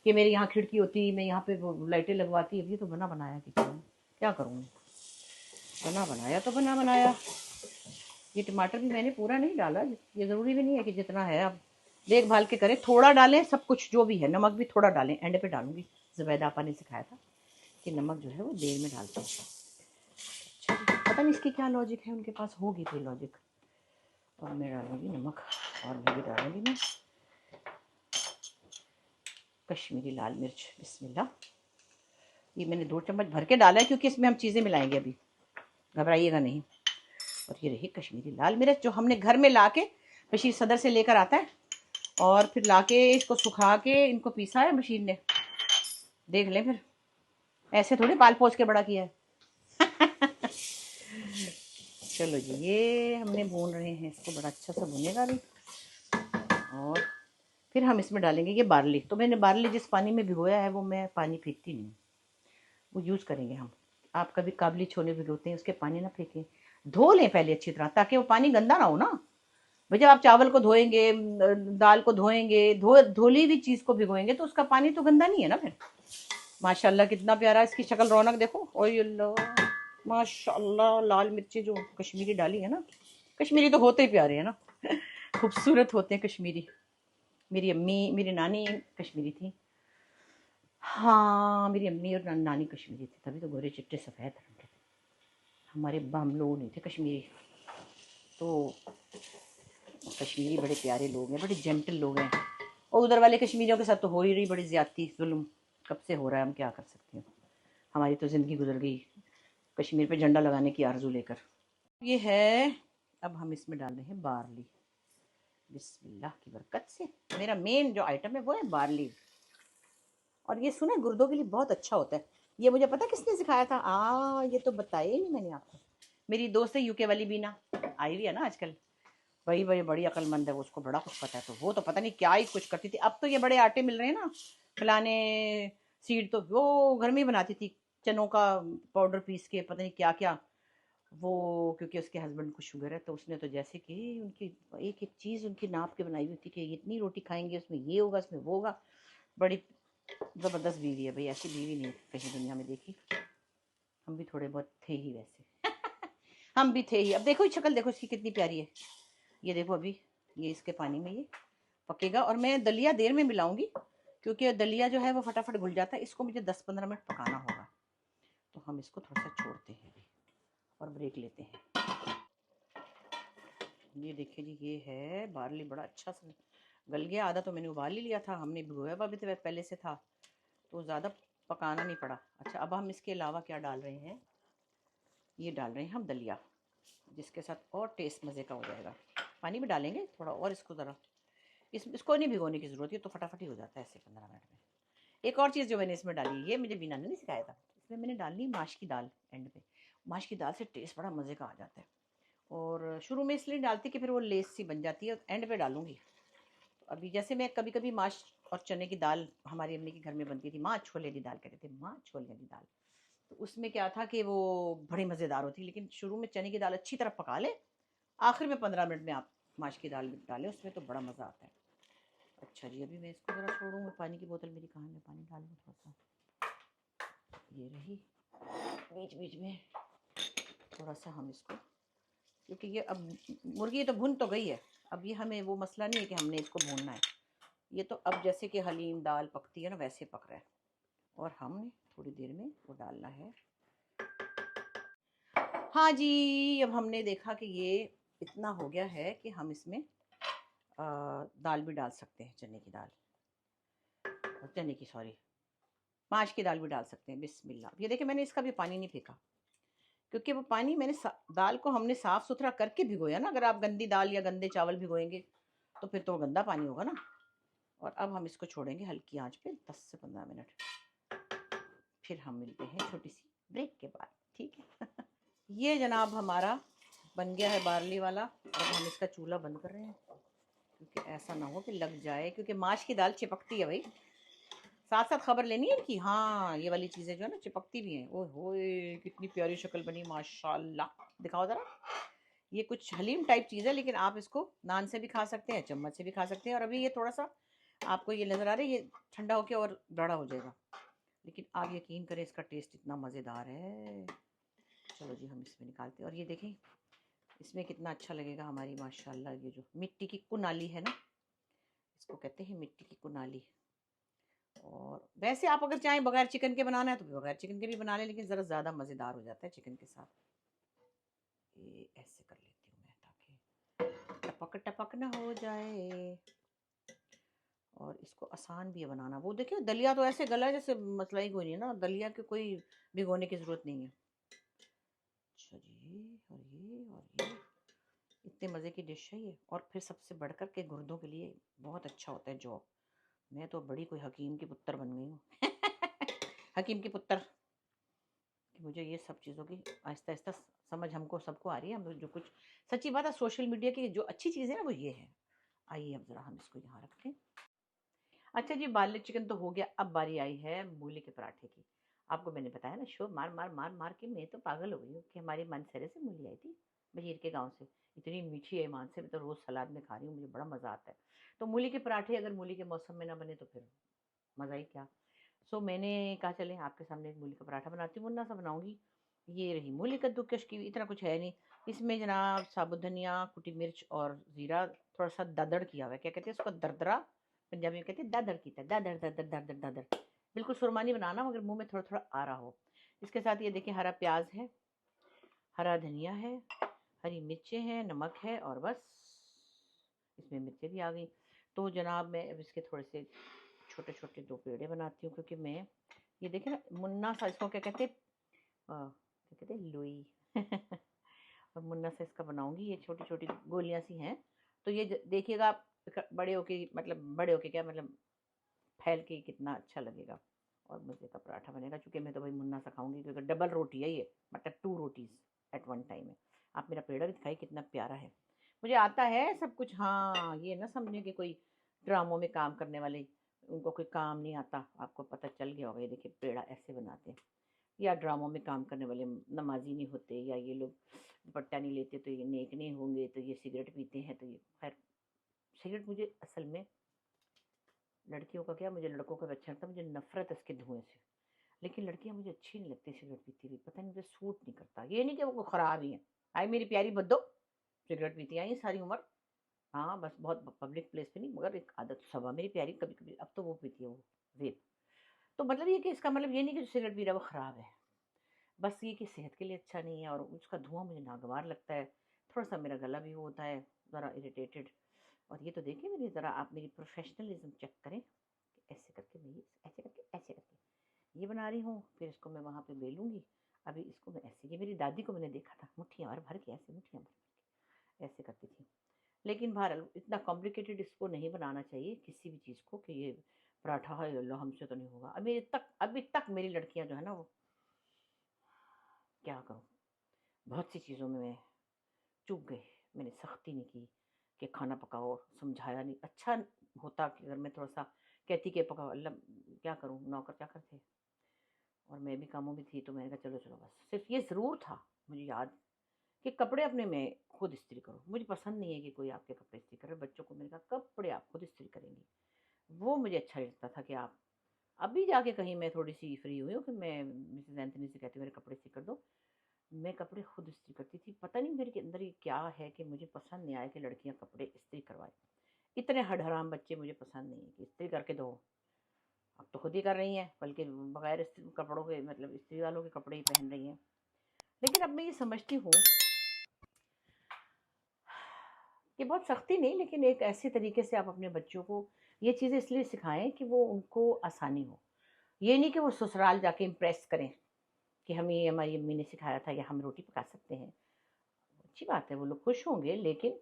S1: कि मेरी यहाँ खिड़की होती, मैं यहाँ पे वो लाइटें लगवाती। अब ये तो बना बनाया किचन, क्या करूँ, बना बनाया तो बना बनाया। ये टमाटर भी मैंने पूरा नहीं डाला, ये ज़रूरी भी नहीं है कि जितना है अब देखभाल के करें, थोड़ा डालें सब कुछ जो भी है। नमक भी थोड़ा डालें, एंड पे डालूंगी। ज़ुबैदा आपा ने सिखाया था कि नमक जो है वो देर में डालते हैं। अच्छा जी, पता नहीं इसकी क्या लॉजिक है, उनके पास होगी कोई लॉजिक। और मैं डालूंगी नमक, और मैं भी डालूंगी मैं कश्मीरी लाल मिर्च, बिस्मिल्लाह। ये मैंने 2 चम्मच भर के डाला है, क्योंकि इसमें हम चीज़ें मिलाएंगे अभी, घबराइएगा नहीं। और ये रही कश्मीरी लाल मिर्च, जो हमने घर में ला के बशीर सदर से लेकर आता है, और फिर लाके इसको सुखा के इनको पीसा है मशीन ने। देख लें फिर, ऐसे थोड़ी पाल पोस के बड़ा किया है। चलो जी, ये हमने भून रहे हैं इसको, बड़ा अच्छा सा भुनेगा अभी। और फिर हम इसमें डालेंगे ये बार्ली। तो मैंने बार्ली जिस पानी में भिगोया है वो मैं पानी फेंकती नहीं, वो यूज़ करेंगे हम। आप कभी काबली छोले भिगोते हैं, उसके पानी ना फेंकें, धो लें पहले अच्छी तरह, ताकि वो पानी गंदा ना हो ना। भाई जब आप चावल को धोएंगे, दाल को धोएंगे, धोली हुई चीज़ को भिगोएंगे, तो उसका पानी तो गंदा नहीं है ना फिर। माशाल्लाह कितना प्यारा इसकी शक्ल, रौनक देखो। ओए अल्लाह, माशाल्लाह लाल मिर्ची जो कश्मीरी डाली है ना, कश्मीरी तो होते ही प्यारे हैं ना, खूबसूरत होते हैं कश्मीरी। मेरी अम्मी, मेरी नानी कश्मीरी थी। हाँ, मेरी अम्मी और नानी कश्मीरी थी, तभी तो गोरे चिट्टे सफ़ेद रंग के थे। हमारे अब्बा, हम लोग नहीं थे कश्मीरी। तो कश्मीरी बड़े प्यारे लोग हैं, बड़े जेंटल लोग हैं। और उधर वाले कश्मीरियों के साथ तो हो ही रही बड़ी ज़्यादती, जुल्म कब से हो रहा है, हम क्या कर सकते हैं। हमारी तो ज़िंदगी गुजर गई कश्मीर पे झंडा लगाने की आरजू लेकर। ये है, अब हम इसमें डाल रहे हैं बार्ली, बिस्मिल्लाह की बरकत से। मेरा मेन जो आइटम है वो है बार्ली। और ये सुना, गुर्दों के लिए बहुत अच्छा होता है। ये मुझे पता किसने सिखाया था, ये तो बताया ही नहीं मैंने आपको। मेरी दोस्त है यूके वाली बीना, आई हुई है ना आजकल, वही बड़ी बड़ी अक्लमंद है, वो उसको बड़ा कुछ पता है। तो वो तो पता नहीं क्या ही कुछ करती थी। अब तो ये बड़े आटे मिल रहे हैं ना खिलाने, सीड, तो वो घर में ही बनाती थी, चनों का पाउडर पीस के, पता नहीं क्या क्या। वो क्योंकि उसके हस्बैंड को शुगर है, तो उसने तो जैसे कि उनकी एक एक चीज़ उनकी नाप के बनाई हुई थी कि इतनी रोटी खाएंगे, उसमें ये होगा, उसमें वो होगा। बड़ी ज़बरदस्त बीवी है भाई, ऐसी बीवी नहीं कहीं दुनिया में देखी। हम भी थोड़े बहुत थे ही वैसे। हम भी थे ही। अब देखो शक्ल देखो इसकी कितनी प्यारी है। ये देखो अभी ये इसके पानी में ये पकेगा, और मैं दलिया देर में मिलाऊंगी, क्योंकि दलिया जो है वो फटाफट घुल जाता है। इसको मुझे 10-15 मिनट पकाना होगा, तो हम इसको थोड़ा सा छोड़ते हैं और ब्रेक लेते हैं। ये देखिए जी, ये है बार्ली, बड़ा अच्छा सा गल गया। आधा तो मैंने उबाल ही लिया था, हमने भिगोया हुआ भी तो पहले से था, तो ज़्यादा पकाना नहीं पड़ा। अच्छा, अब हम इसके अलावा क्या डाल रहे हैं, ये डाल रहे हैं हम दलिया, जिसके साथ और टेस्ट मज़े का हो जाएगा। पानी भी डालेंगे थोड़ा और, इसको ज़रा इसको नहीं भिगोने की ज़रूरत है, तो फटाफट ही हो जाता है ऐसे 15 मिनट में। एक और चीज़ जो मैंने इसमें डाली, ये मुझे बीना ने नहीं सिखाया था, इसमें मैंने डाली माश की दाल एंड पे। माश की दाल से टेस्ट बड़ा मज़े का आ जाता है। और शुरू में इसलिए डालती कि फिर वो लेस सी बन जाती है, एंड पे डालूंगी। तो अभी जैसे मैं कभी कभी माश और चने की दाल हमारी अम्मी के घर में बनती थी, माँ छोले की दाल कहते थे, माँ छोले की दाल। तो उसमें क्या था कि वो बड़ी मज़ेदार होती, लेकिन शुरू में चने की दाल अच्छी तरह पका ले, आखिर में 15 मिनट में आप माश की दाल डालें उसमें, तो बड़ा मज़ा आता है। अच्छा जी, अभी मैं इसको ज़रा छोड़ूँ। पानी की बोतल मेरी कहाँ है, पानी डालूँ थोड़ा सा। ये रही, बीच बीच में थोड़ा सा हम इसको, क्योंकि ये अब मुर्गी तो भुन तो गई है, अब ये हमें वो मसला नहीं है कि हमने इसको भूनना है। ये तो अब जैसे कि हलीम दाल पकती है ना, वैसे पक रहा है। और हमने थोड़ी देर में वो डालना है। हाँ जी, अब हमने देखा कि ये इतना हो गया है कि हम इसमें दाल भी डाल सकते हैं, चने की दाल, चने की सॉरी, माश की दाल भी डाल सकते हैं। बिस्मिल्लाह। ये देखिए मैंने इसका भी पानी नहीं फेंका, क्योंकि वो पानी मैंने दाल को हमने साफ़ सुथरा करके भिगोया ना। अगर आप गंदी दाल या गंदे चावल भिगोएंगे तो फिर तो गंदा पानी होगा ना। और अब हम इसको छोड़ेंगे हल्की आंच पे 10 से 15 मिनट। फिर हम मिलते हैं छोटी सी ब्रेक के बाद, ठीक है। ये जनाब हमारा बन गया है बार्ली वाला। अब हम इसका चूल्हा बंद कर रहे हैं, क्योंकि ऐसा ना हो कि लग जाए, क्योंकि माश की दाल चिपकती है भाई। साथ साथ खबर लेनी है कि हाँ ये वाली चीज़ें जो है ना चिपकती भी हैं। ओए होए कितनी प्यारी शक्ल बनी माशाल्लाह। दिखाओ ज़रा। ये कुछ हलीम टाइप चीज़ है, लेकिन आप इसको नान से भी खा सकते हैं, चम्मच से भी खा सकते हैं। और अभी ये थोड़ा सा आपको ये नज़र आ रहा है, ये ठंडा होकर और बड़ा हो जाएगा, लेकिन आप यकीन करें इसका टेस्ट इतना मज़ेदार है। चलो जी हम इसमें निकालते हैं। और ये देखें इसमें कितना अच्छा लगेगा हमारी माशाल्लाह ये जो मिट्टी की कुनाली है ना, इसको कहते हैं मिट्टी की कुनाली। और वैसे आप अगर चाहें बगैर चिकन के बनाना है तो बगैर चिकन के भी बना लें, लेकिन ज़रा ज़्यादा मज़ेदार हो जाता है चिकन के साथ। ये ऐसे कर लेती हूँ मैं ताकि टपक टपक ना हो जाए। और इसको आसान भी है बनाना। वो देखिए दलिया तो ऐसे गला है जैसे मसला ही कोई नहीं है ना, दलिया की कोई भिगोने की ज़रूरत नहीं है। अच्छा जी, और ये इतने मज़े की डिश है ये। और फिर सबसे बढ़कर के गुर्दों के लिए बहुत अच्छा होता है जौ। मैं तो बड़ी कोई हकीम की पुत्र बन गई हूँ। हकीम की पुत्र कि मुझे ये सब चीज़ों की आहिस्ता आहिस्ता समझ हमको सबको आ रही है। हम जो कुछ सच्ची बात है सोशल मीडिया की जो अच्छी चीज़ है ना वो ये है। आइए अब ज़रा हम इसको यहाँ रखते हैं। अच्छा जी बार्ली चिकन तो हो गया। अब बारी आई है मूली के पराठे की। आपको मैंने बताया ना शो मार मार मार मार के मैं तो पागल हो गई हूँ कि हमारी मानसरे से मूली आई थी बजीर के गांव से। इतनी मीठी है मान से, मैं तो रोज़ सलाद में खा रही हूँ, मुझे बड़ा मज़ा आता है। तो मूली के पराठे अगर मूली के मौसम में ना बने तो फिर मज़ा ही क्या। सो मैंने कहा चले आपके सामने एक मूली का पराठा बनाती हूँ, मुन्ना सा बनाऊंगी। ये रही मूली कद्दूकश की, इतना कुछ है नहीं इसमें जनाब। साबुत धनिया, कुटी मिर्च और ज़ीरा, थोड़ा सा ददड़ किया हुआ है, क्या कहते हैं उसको, दरदरा। पंजाबी में कहते हैं दादड़ की तरह, दादड़ दादड़ दादड़ दादड़। बिल्कुल सुरमानी बनाना मगर मुंह में थोड़ा थोड़ा आ रहा हो। इसके साथ ये देखिए हरा प्याज है, हरा धनिया है, हरी मिर्चें हैं, नमक है, और बस इसमें मिर्चें भी आ गई। तो जनाब मैं अब इसके थोड़े से छोटे छोटे दो पेड़े बनाती हूँ, क्योंकि मैं ये देखिए ना मुन्ना सा इसको क्या कहते हैं, क्या कहते हैं लोई। और मुन्ना सा इसका बनाऊंगी। ये छोटी छोटी गोलियां सी हैं। तो ये देखिएगा आप बड़े होके, मतलब बड़े होके क्या मतलब फैल के कितना अच्छा लगेगा और मज़े का पराठा बनेगा। चूँकि मैं तो भाई मुन्ना सा खाऊंगी, क्योंकि डबल रोटी है ये, मतलब 2 रोटीज़ एट वन टाइम है। आप मेरा पेड़ा भी दिखाइए कितना प्यारा है। मुझे आता है सब कुछ। हाँ ये ना समझे कि कोई ड्रामों में काम करने वाले उनको कोई काम नहीं आता, आपको पता चल गया होगा। ये देखिए पेड़ा ऐसे बनाते हैं। या ड्रामों में काम करने वाले नमाजी नहीं होते, या ये लोग दुपट्टा नहीं लेते तो ये नेक नहीं होंगे, तो ये सिगरेट पीते हैं तो ये खैर। सिगरेट मुझे असल में लड़कियों का क्या, मुझे लड़कों का अच्छा लगता है, मुझे नफरत है इसके धुएं से। लेकिन लड़कियां मुझे अच्छी नहीं लगती सिगरेट पीती हुई, पता नहीं मुझे सूट नहीं करता। ये नहीं कि वो खराब ही है। आई मेरी प्यारी बद्दो सिगरेट पीती आई सारी उम्र। हाँ बस बहुत पब्लिक प्लेस पे नहीं, मगर एक आदत सभा मेरी प्यारी कभी कभी। अब तो वो पीती है वो वेप। तो मतलब ये कि इसका मतलब ये नहीं कि जो सिगरेट पी रहा है वो खराब है, बस ये कि सेहत के लिए अच्छा नहीं है और उसका धुआं मुझे नागवार लगता है। थोड़ा सा मेरा गला भी वो होता है ज़रा इरिटेटेड। और ये तो देखिए मेरी ज़रा आप मेरी प्रोफेशनलिज्म चेक करें। ऐसे करके मैं ये ऐसे करके ऐसे करके ये बना रही हूँ, फिर इसको मैं वहाँ पे बेलूँगी। अभी इसको मैं ऐसे, ये मेरी दादी को मैंने देखा था मुट्ठियाँ भर भर के, ऐसे मुट्ठियाँ भर भर के ऐसे करती थी। लेकिन बहरहाल इतना कॉम्प्लिकेटेड इसको नहीं बनाना चाहिए किसी भी चीज़ को कि ये पराठा है अल्लाह हमसे तो नहीं होगा। अभी तक मेरी लड़कियाँ जो है ना वो, क्या करूँ, बहुत सी चीज़ों में मैं चूक गई। मैंने सख्ती नहीं की कि खाना पकाओ, समझाया नहीं। अच्छा होता कि अगर मैं थोड़ा सा कहती कि पकाओ, अल्लाह क्या करूँ, नौकर चाकर थे और मैं भी कामों में थी, तो मैंने कहा चलो चलो बस। सिर्फ ये ज़रूर था मुझे याद कि कपड़े अपने मैं खुद इस्त्री करो। मुझे पसंद नहीं है कि कोई आपके कपड़े इस्त्री करे। बच्चों को मैंने कहा कपड़े आप खुद इस्त्री करेंगी। वो मुझे अच्छा लगता था कि आप अभी जाके कहीं मैं थोड़ी सी फ्री हुई हूँ कि मैं मिसेस एंथनी से कहती हूँ मेरे कपड़े इस्त्री कर दो। मैं कपड़े खुद इस्त्री करती थी। पता नहीं मेरे के अंदर ये क्या है कि मुझे पसंद नहीं आया कि लड़कियां कपड़े इस्त्री करवाए। इतने हड़हराम बच्चे मुझे पसंद नहीं है कि इस्त्री करके दो। अब तो खुद ही कर रही हैं, बल्कि बगैर कपड़ों के, मतलब इस्त्री वालों के कपड़े ही पहन रही हैं। लेकिन अब मैं ये समझती हूँ कि बहुत सख्ती नहीं, लेकिन एक ऐसे तरीके से आप अपने बच्चों को ये चीज़ें इसलिए सिखाएं कि वो उनको आसानी हो। ये नहीं कि वो ससुराल जाके इम्प्रेस करें कि हमें ये हमारी अम्मी ने सिखाया था या हम रोटी पका सकते हैं। अच्छी बात है, वो लोग खुश होंगे, लेकिन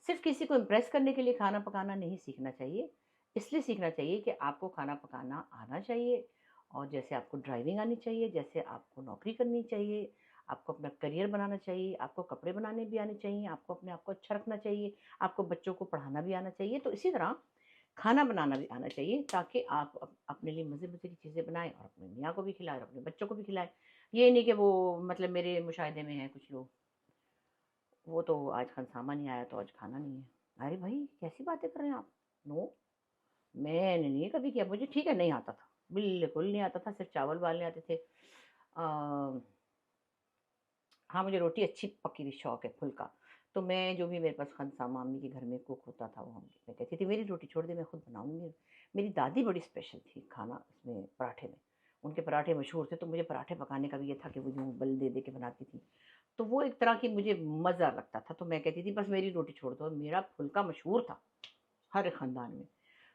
S1: सिर्फ किसी को इम्प्रेस करने के लिए खाना पकाना नहीं सीखना चाहिए। इसलिए सीखना चाहिए कि आपको खाना पकाना आना चाहिए, और जैसे आपको ड्राइविंग आनी चाहिए, जैसे आपको नौकरी करनी चाहिए, आपको अपना करियर बनाना चाहिए, आपको कपड़े बनाने भी आने चाहिए, आपको अपने आप को अच्छा रखना चाहिए, आपको बच्चों को पढ़ाना भी आना चाहिए। तो इसी तरह खाना बनाना भी आना चाहिए, ताकि आप अपने लिए मज़े-मज़े की चीज़ें बनाएँ और अपने मियाँ को भी खिलाएँ और अपने बच्चों को भी खिलाएँ। ये नहीं कि वो मतलब मेरे मुशाहिदे में हैं कुछ लोग, वो तो आज खानसामा नहीं आया तो आज खाना नहीं है। अरे भाई कैसी बातें कर रहे हैं आप? नो, मैंने नहीं कभी किया। मुझे ठीक है नहीं आता था, बिल्कुल नहीं आता था, सिर्फ़ चावल उबालने आते थे। हाँ, मुझे रोटी अच्छी पकी हुई शौक है, फुल्का। तो मैं जो भी मेरे पास खानसामा अम्मी के घर में कुक होता था, वो हम मैं कहती थी मेरी रोटी छोड़ दे, मैं खुद बनाऊँगी। मेरी दादी बड़ी स्पेशल थी खाना इसमें पराठे में। उनके पराठे मशहूर थे, तो मुझे पराठे पकाने का भी ये था कि वो यूँ बल दे-दे के बनाती थी। तो वो एक तरह की मुझे मज़ा लगता था, तो मैं कहती थी बस मेरी रोटी छोड़ दो। मेरा फुल्का मशहूर था हर ख़ानदान में।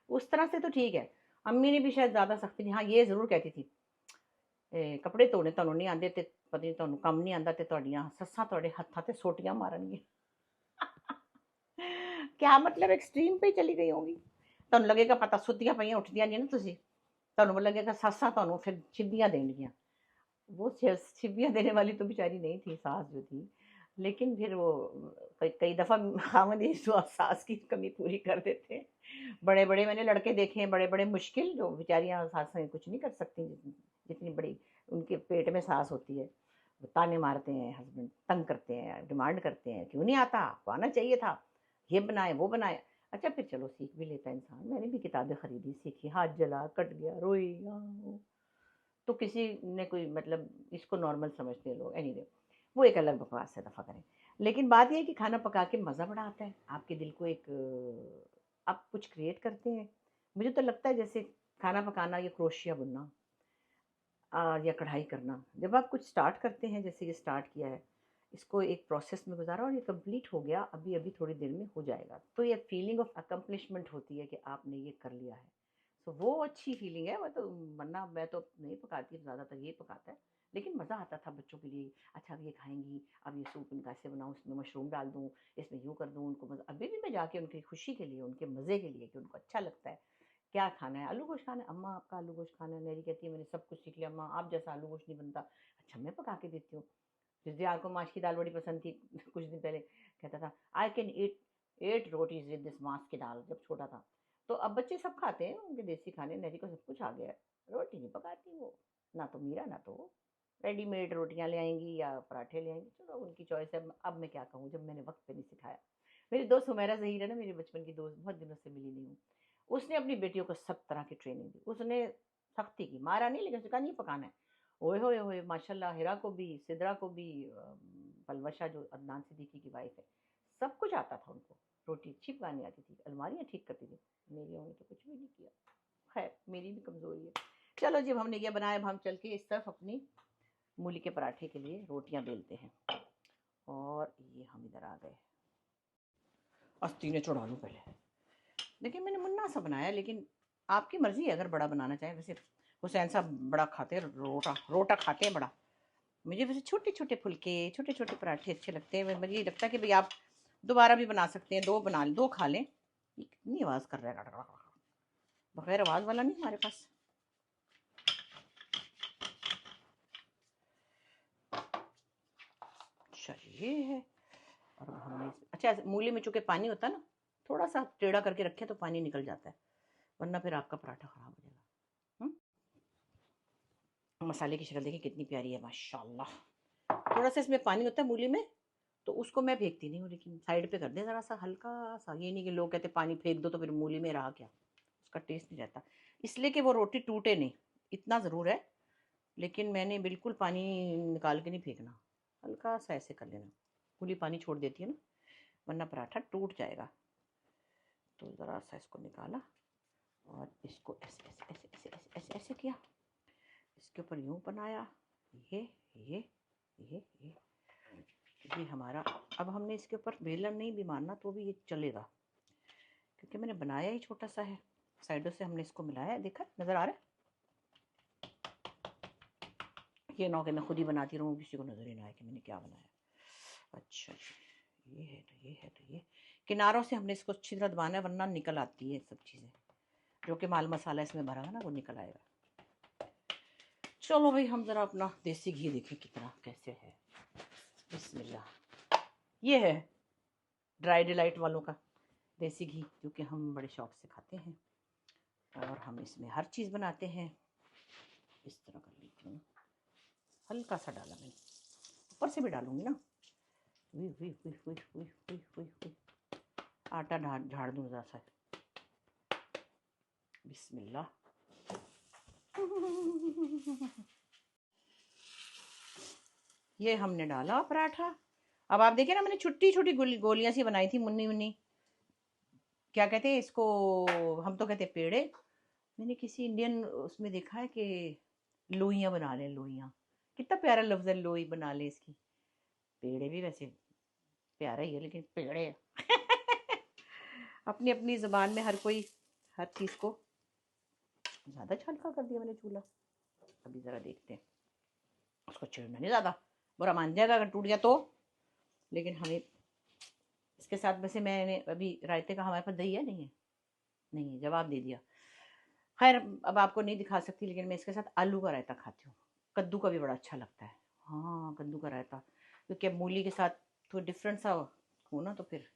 S1: उस तरह से तो ठीक है। अम्मी ने भी शायद ज़्यादा सख्ती नहीं, हाँ, ये ज़रूर कहती थी, ਕੱਪੜੇ ਧੋਣੇ ਤੁਹਾਨੂੰ ਨਹੀਂ ਆਉਂਦੇ ਤੇ ਪਤਾ ਨਹੀਂ ਤੁਹਾਨੂੰ ਕੰਮ ਨਹੀਂ ਆਉਂਦਾ ਤੇ ਤੁਹਾਡੀਆਂ ਸੱਸਾਂ ਤੁਹਾਡੇ ਹੱਥਾਂ ਤੇ ਸੋਟੀਆਂ ਮਾਰਨਗੀਆਂ। क्या मतलब एक्सट्रीम पे ही चली गई होंगी। ਤੁਹਾਨੂੰ ਲੱਗੇਗਾ ਪਤਾ ਸੁੱਤੀਆਂ ਪਈਆਂ ਉੱਠਦੀਆਂ ਨਹੀਂ ਨਾ ਤੁਸੀਂ, ਤੁਹਾਨੂੰ ਲੱਗेगा ਸੱਸਾਂ ਤੁਹਾਨੂੰ ਫਿਰ ਛਿੱਬੀਆਂ ਦੇਣਗੀਆਂ। वो छिप्पियाँ देने वाली तो बेचारी नहीं थी, सास जो थी। लेकिन फिर वो कई कई दफ़ा ख़ावंद ये सास की कमी पूरी कर देते हैं। बड़े-बड़े मैंने लड़के देखे हैं, बड़े-बड़े मुश्किल, जो बेचारियाँ सासें कुछ नहीं कर सकती, जितनी बड़ी उनके पेट में सास होती है। वो ताने मारते हैं, हस्बैंड तंग करते हैं, डिमांड करते हैं, "क्यों नहीं आता? आपको आना चाहिए था। ये बनाए, वो बनाए।" अच्छा फिर चलो सीख भी लेता है इंसान। मैंने भी किताबें खरीदी, सीखी, हाथ जला, कट गया, रोई, वो। तो किसी ने कोई मतलब इसको नॉर्मल समझते हैं लोग, एनीवे वो एक अलग बकवास है, दफ़ा करें। लेकिन बात ये है कि खाना पका के मज़ा बड़ा आता है, आपके दिल को एक आप कुछ क्रिएट करते हैं। मुझे तो लगता है जैसे खाना पकाना या क्रोशिया बुनना या कढ़ाई करना, जब आप कुछ स्टार्ट करते हैं, जैसे ये स्टार्ट किया है, इसको एक प्रोसेस में गुज़ारा और ये कंप्लीट हो गया, अभी-अभी थोड़ी देर में हो जाएगा। तो ये फीलिंग ऑफ अकम्प्लिशमेंट होती है कि आपने ये कर लिया है। सो वो अच्छी फीलिंग है, वो तो, वरना मैं तो नहीं पकाती, ज़्यादातर ये पकाता है। लेकिन मज़ा आता था बच्चों के लिए, अच्छा अब ये खाएँगी, अब ये सूप इनका ऐसे बनाऊँ, इसमें मशरूम डाल दूँ, इसमें यूँ कर दूँ, उनको मज़ा, अभी भी मैं जाके उनकी खुशी के लिए, उनके मज़े के लिए कि उनको अच्छा लगता है, क्या खाना है? आलू गोश्त खाना है? अम्मा आपका आलू गोश्त खाना है? मेरी कहती है मैंने सब कुछ सीख लिया अम्मा, आप जैसा आलू गोश्त नहीं बनता। अच्छा मैं पका के देती हूँ। जिस दिन आपको माश की दाल बड़ी पसंद थी कुछ दिन पहले कहता था I can eat 8 rotis with this माश की दाल, जब छोटा था। तो अब बच्चे सब खाते हैं, उनके देसी खाने, नरी को सब कुछ आ गया है। रोटी नहीं पकाती वो, ना तो मीरा ना तो वो। रेडीमेड रोटियाँ ले आएँगी या पराठे ले आएँगी, चलो उनकी चॉइस है। अब मैं क्या कहूँ जब मैंने वक़्त पे नहीं सिखाया। मेरी दोस्त हुमैरा ज़हीर है ना, मेरी बचपन की दोस्त, बहुत दिनों से मिली नहीं हूँ। उसने अपनी बेटियों को सब तरह की ट्रेनिंग दी। उसने सख्ती की, मारा नहीं, लेकिन उसने कहा नहीं पकाना है। ओए होए होए! माशाल्लाह, हिरा को भी, सिदरा को भी, पलवशा जो अदनान सिद्दीकी की वाइफ़ है, सब कुछ आता था उनको। रोटी अच्छी पकानी आती थी, अलमारियाँ ठीक करती थी। मेरियों ने तो कुछ भी नहीं किया। खैर मेरी भी कमज़ोरी है। चलो जी, अब हमने ये बनाया, अब हम चल के इस तरफ अपनी मूली के पराठे के लिए रोटियाँ बेलते हैं। और ये हम इधर आ गए। आस्तीनें चढ़ा लूँ पहले। देखिए मैंने मुन्ना सा बनाया, लेकिन आपकी मर्ज़ी है अगर बड़ा बनाना चाहें। वैसे हुसैन साहब बड़ा खाते हैं, रोटा रोटा खाते हैं बड़ा। मुझे वैसे छोटे-छोटे फुलके, छोटे-छोटे पराठे अच्छे लगते हैं। मुझे ये लगता है कि भई आप दोबारा भी बना सकते हैं, 2 बना लें, 2 खा लें। ये कितनी आवाज़ कर रहा है, बगैर आवाज़ वाला नहीं हमारे पास। अच्छा ये है। और अब हमने अच्छा, मूली में चूँकि पानी होता है ना, थोड़ा-सा टेढ़ा करके रखें तो पानी निकल जाता है, वरना फिर आपका पराठा ख़राब हो जाएगा। हुँ? मसाले की शक्ल देखिए कितनी प्यारी है, माशाल्लाह। थोड़ा-सा इसमें पानी होता है मूली में, तो उसको मैं फेंकती नहीं हूँ, लेकिन साइड पे कर दें ज़रा-सा हल्का-सा। ये नहीं कि लोग कहते पानी फेंक दो तो फिर मूली में रहा क्या, उसका टेस्ट नहीं रहता। इसलिए कि वो रोटी टूटे नहीं, इतना ज़रूर है। लेकिन मैंने बिल्कुल पानी निकाल के नहीं फेंकना, हल्का-सा ऐसे कर लेना। मूली पानी छोड़ देती है ना, वरना पराठा टूट जाएगा। तो ज़रा-सा इसको निकाला और इसको ऐसे ऐसे ऐसे ऐसे ऐसे ऐसे ऐसे किया, इसके ऊपर यूँ बनाया, ये ये ये ये ये हमारा। अब हमने इसके ऊपर बेलन नहीं भी मारना तो भी ये चलेगा, क्योंकि मैंने बनाया ही छोटा सा है। साइडों से हमने इसको मिलाया है, देखा नज़र आ रहा है। ये ना हो कि मैं खुद ही बनाती रहूँ, किसी को नज़र ही ना आए कि मैंने क्या बनाया। अच्छा जी, ये है तो ये है तो ये किनारों से हमने इसको अच्छी तरह दबाना है, वरना निकल आती है सब चीज़ें, जो कि माल मसाला इसमें भरा है ना वो निकल आएगा। चलो भाई हम ज़रा अपना देसी घी देखें कितना कैसे है। बिस्मिल्लाह। ये है ड्राई डिलाइट वालों का देसी घी, जो कि हम बड़े शौक से खाते हैं, और हम इसमें हर चीज़ बनाते हैं। इस तरह कर लेती हूँ, हल्का सा डाला मैंने, ऊपर से भी डालूंगी ना। हुई हुई हुई हुई हुई हुई हुई हुई। आटा झाड़ दूँ ज़रा सा। बिस्मिल्लाह। ये हमने डाला पराठा। अब आप देखिए ना, मैंने छोटी छोटी गोलियां सी बनाई थी, मुन्नी मुन्नी, क्या कहते हैं इसको, हम तो कहते हैं पेड़े। मैंने किसी इंडियन उसमें देखा है कि लोइयां बना लें, लोइयां, कितना प्यारा लफ्ज़ है, लोई बना ले इसकी। पेड़े भी वैसे प्यारा ही है, लेकिन पेड़े अपनी अपनी ज़बान में हर कोई हर चीज़ को। ज़्यादा हल्का कर दिया मैंने चूल्हा। अभी ज़रा देखते हैं, उसको छेड़ना नहीं ज़्यादा, बुरा मान जाएगा अगर टूट गया तो। लेकिन हमें इसके साथ, वैसे मैंने अभी रायते का, हमारे पास दही है नहीं है, नहीं है, जवाब दे दिया। खैर अब आपको नहीं दिखा सकती, लेकिन मैं इसके साथ आलू का रायता खाती हूँ। कद्दू का भी बड़ा अच्छा लगता है। हाँ कद्दू का रायता, क्योंकि अब मूली के साथ तो डिफरेंट सा हो ना, तो फिर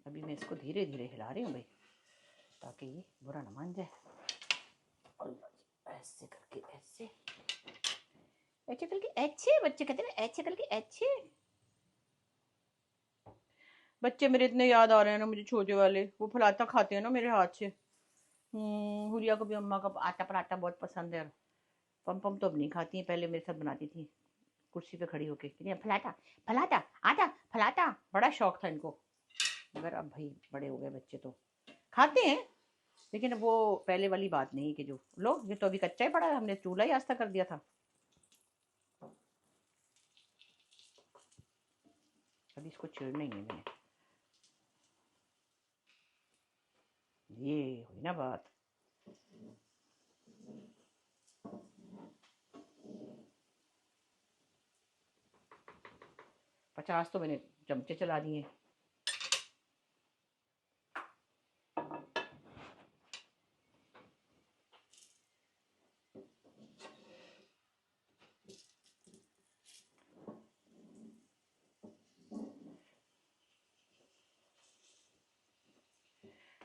S1: अभी मैं इसको धीरे धीरे हिला रही हूँ भाई, ताकि ये बुरा ना मान जाए। ऐसे करके, ऐसे ऐसे करके, अच्छे बच्चे कहते हैं, ऐसे करके अच्छे। बच्चे मेरे इतने याद आ रहे हैं ना मुझे, छोटे वाले, वो फलाता खाते हैं ना मेरे हाथ से। हुरिया को भी अम्मा का आटा पराठा बहुत पसंद है। पम पम तो अब नहीं खाती है, पहले मेरे साथ बनाती थी कुर्सी पे खड़ी होके, फलाटा फलाटा आटा फलाटा, बड़ा शौक था इनको। मगर अब भाई बड़े हो गए बच्चे तो खाते हैं, लेकिन वो पहले वाली बात नहीं कि जो लो, ये तो अभी कच्चा ही पड़ा है, हमने चूल्हा ही आस्था कर दिया था। अभी इसको चिड़ना ही है मैंने। ये हुई ना बात। पचास तो मैंने चमचे चला दिए।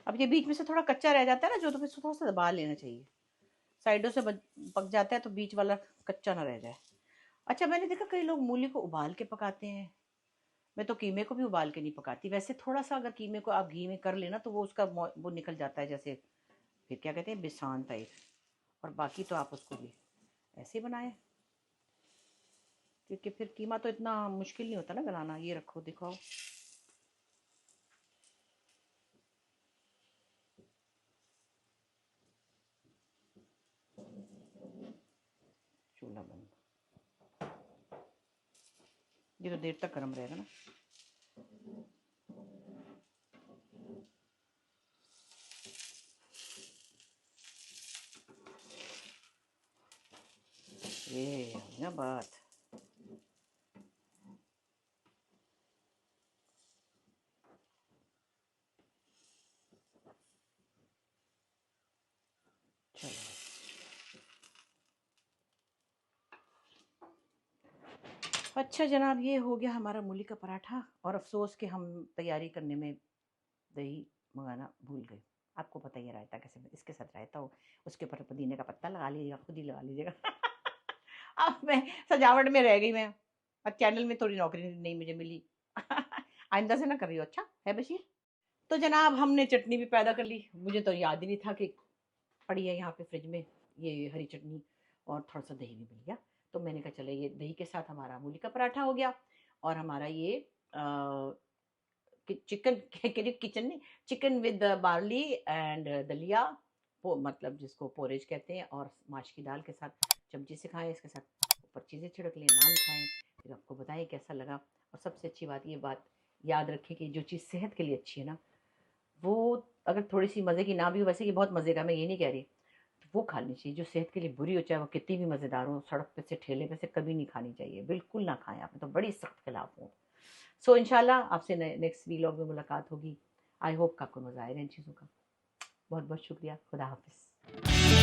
S1: अब ये बीच में से थोड़ा कच्चा रह जाता है ना जो, तो फिर थोड़ा सा दबा लेना चाहिए, साइडों से पक जाता है तो बीच वाला कच्चा ना रह जाए। अच्छा मैंने देखा कई लोग मूली को उबाल के पकाते हैं, मैं तो कीमे को भी उबाल के नहीं पकाती। वैसे थोड़ा सा अगर कीमे को आप घी में कर लेना तो वो उसका वो निकल जाता है, जैसे फिर क्या कहते हैं बिसान टाइप। और बाकी तो आप उसको भी ऐसे बनाए, क्योंकि फिर कीमा तो इतना मुश्किल नहीं होता ना बनाना। ये रखो दिखाओ, चूल्हा बंद। ये तो देर तक गर्म रहेगा ना। ये ना बात। चलो अच्छा जनाब, ये हो गया हमारा मूली का पराठा। और अफसोस कि हम तैयारी करने में दही मंगाना भूल गए। आपको पता ही है रायता कैसे, इसके साथ रायता हो, उसके ऊपर पुदीने का पत्ता लगा लीजिएगा, खुद ही लगा लीजिएगा। अब मैं सजावट में रह गई मैं, अब चैनल में थोड़ी नौकरी नहीं मुझे मिली। आइंदा से ना कर रही हो, अच्छा है बशीर। तो जनाब हमने चटनी भी पैदा कर ली, मुझे तो याद ही नहीं था कि पड़ी है यहाँ पे फ्रिज में ये हरी चटनी, और थोड़ा सा दही भी मिल गया। तो मैंने कहा चले ये दही के साथ हमारा मूली का पराठा हो गया, और हमारा ये चिकन किचन नहीं, चिकन विद बार्ली एंड दलिया, मतलब जिसको पोरेज कहते हैं, और माश की दाल के साथ चमची से खाएं, इसके साथ ऊपर चीज़ें छिड़क लें, नान खाएं, फिर आपको बताएं कैसा लगा। और सबसे अच्छी बात, ये बात याद रखें कि जो चीज़ सेहत के लिए अच्छी है ना, वो अगर थोड़ी सी मज़े की ना भी हो, वैसे कि बहुत मज़े का, मैं ये नहीं कह रही, तो वो खानी चाहिए जो सेहत के लिए बुरी हो, चाहे वो कितनी भी मज़ेदार हो। सड़क पे से ठेले पे से कभी नहीं खानी चाहिए, बिल्कुल ना खाएं आप, मैं तो बड़ी सख्त खिलाफ हूँ। सो इंशाल्लाह आपसे नेक्स्ट वीलॉग में मुलाकात होगी। आई होप कि आपको मज़ा आएगा इन चीज़ों का। बहुत बहुत शुक्रिया। खुदा हाफिज़।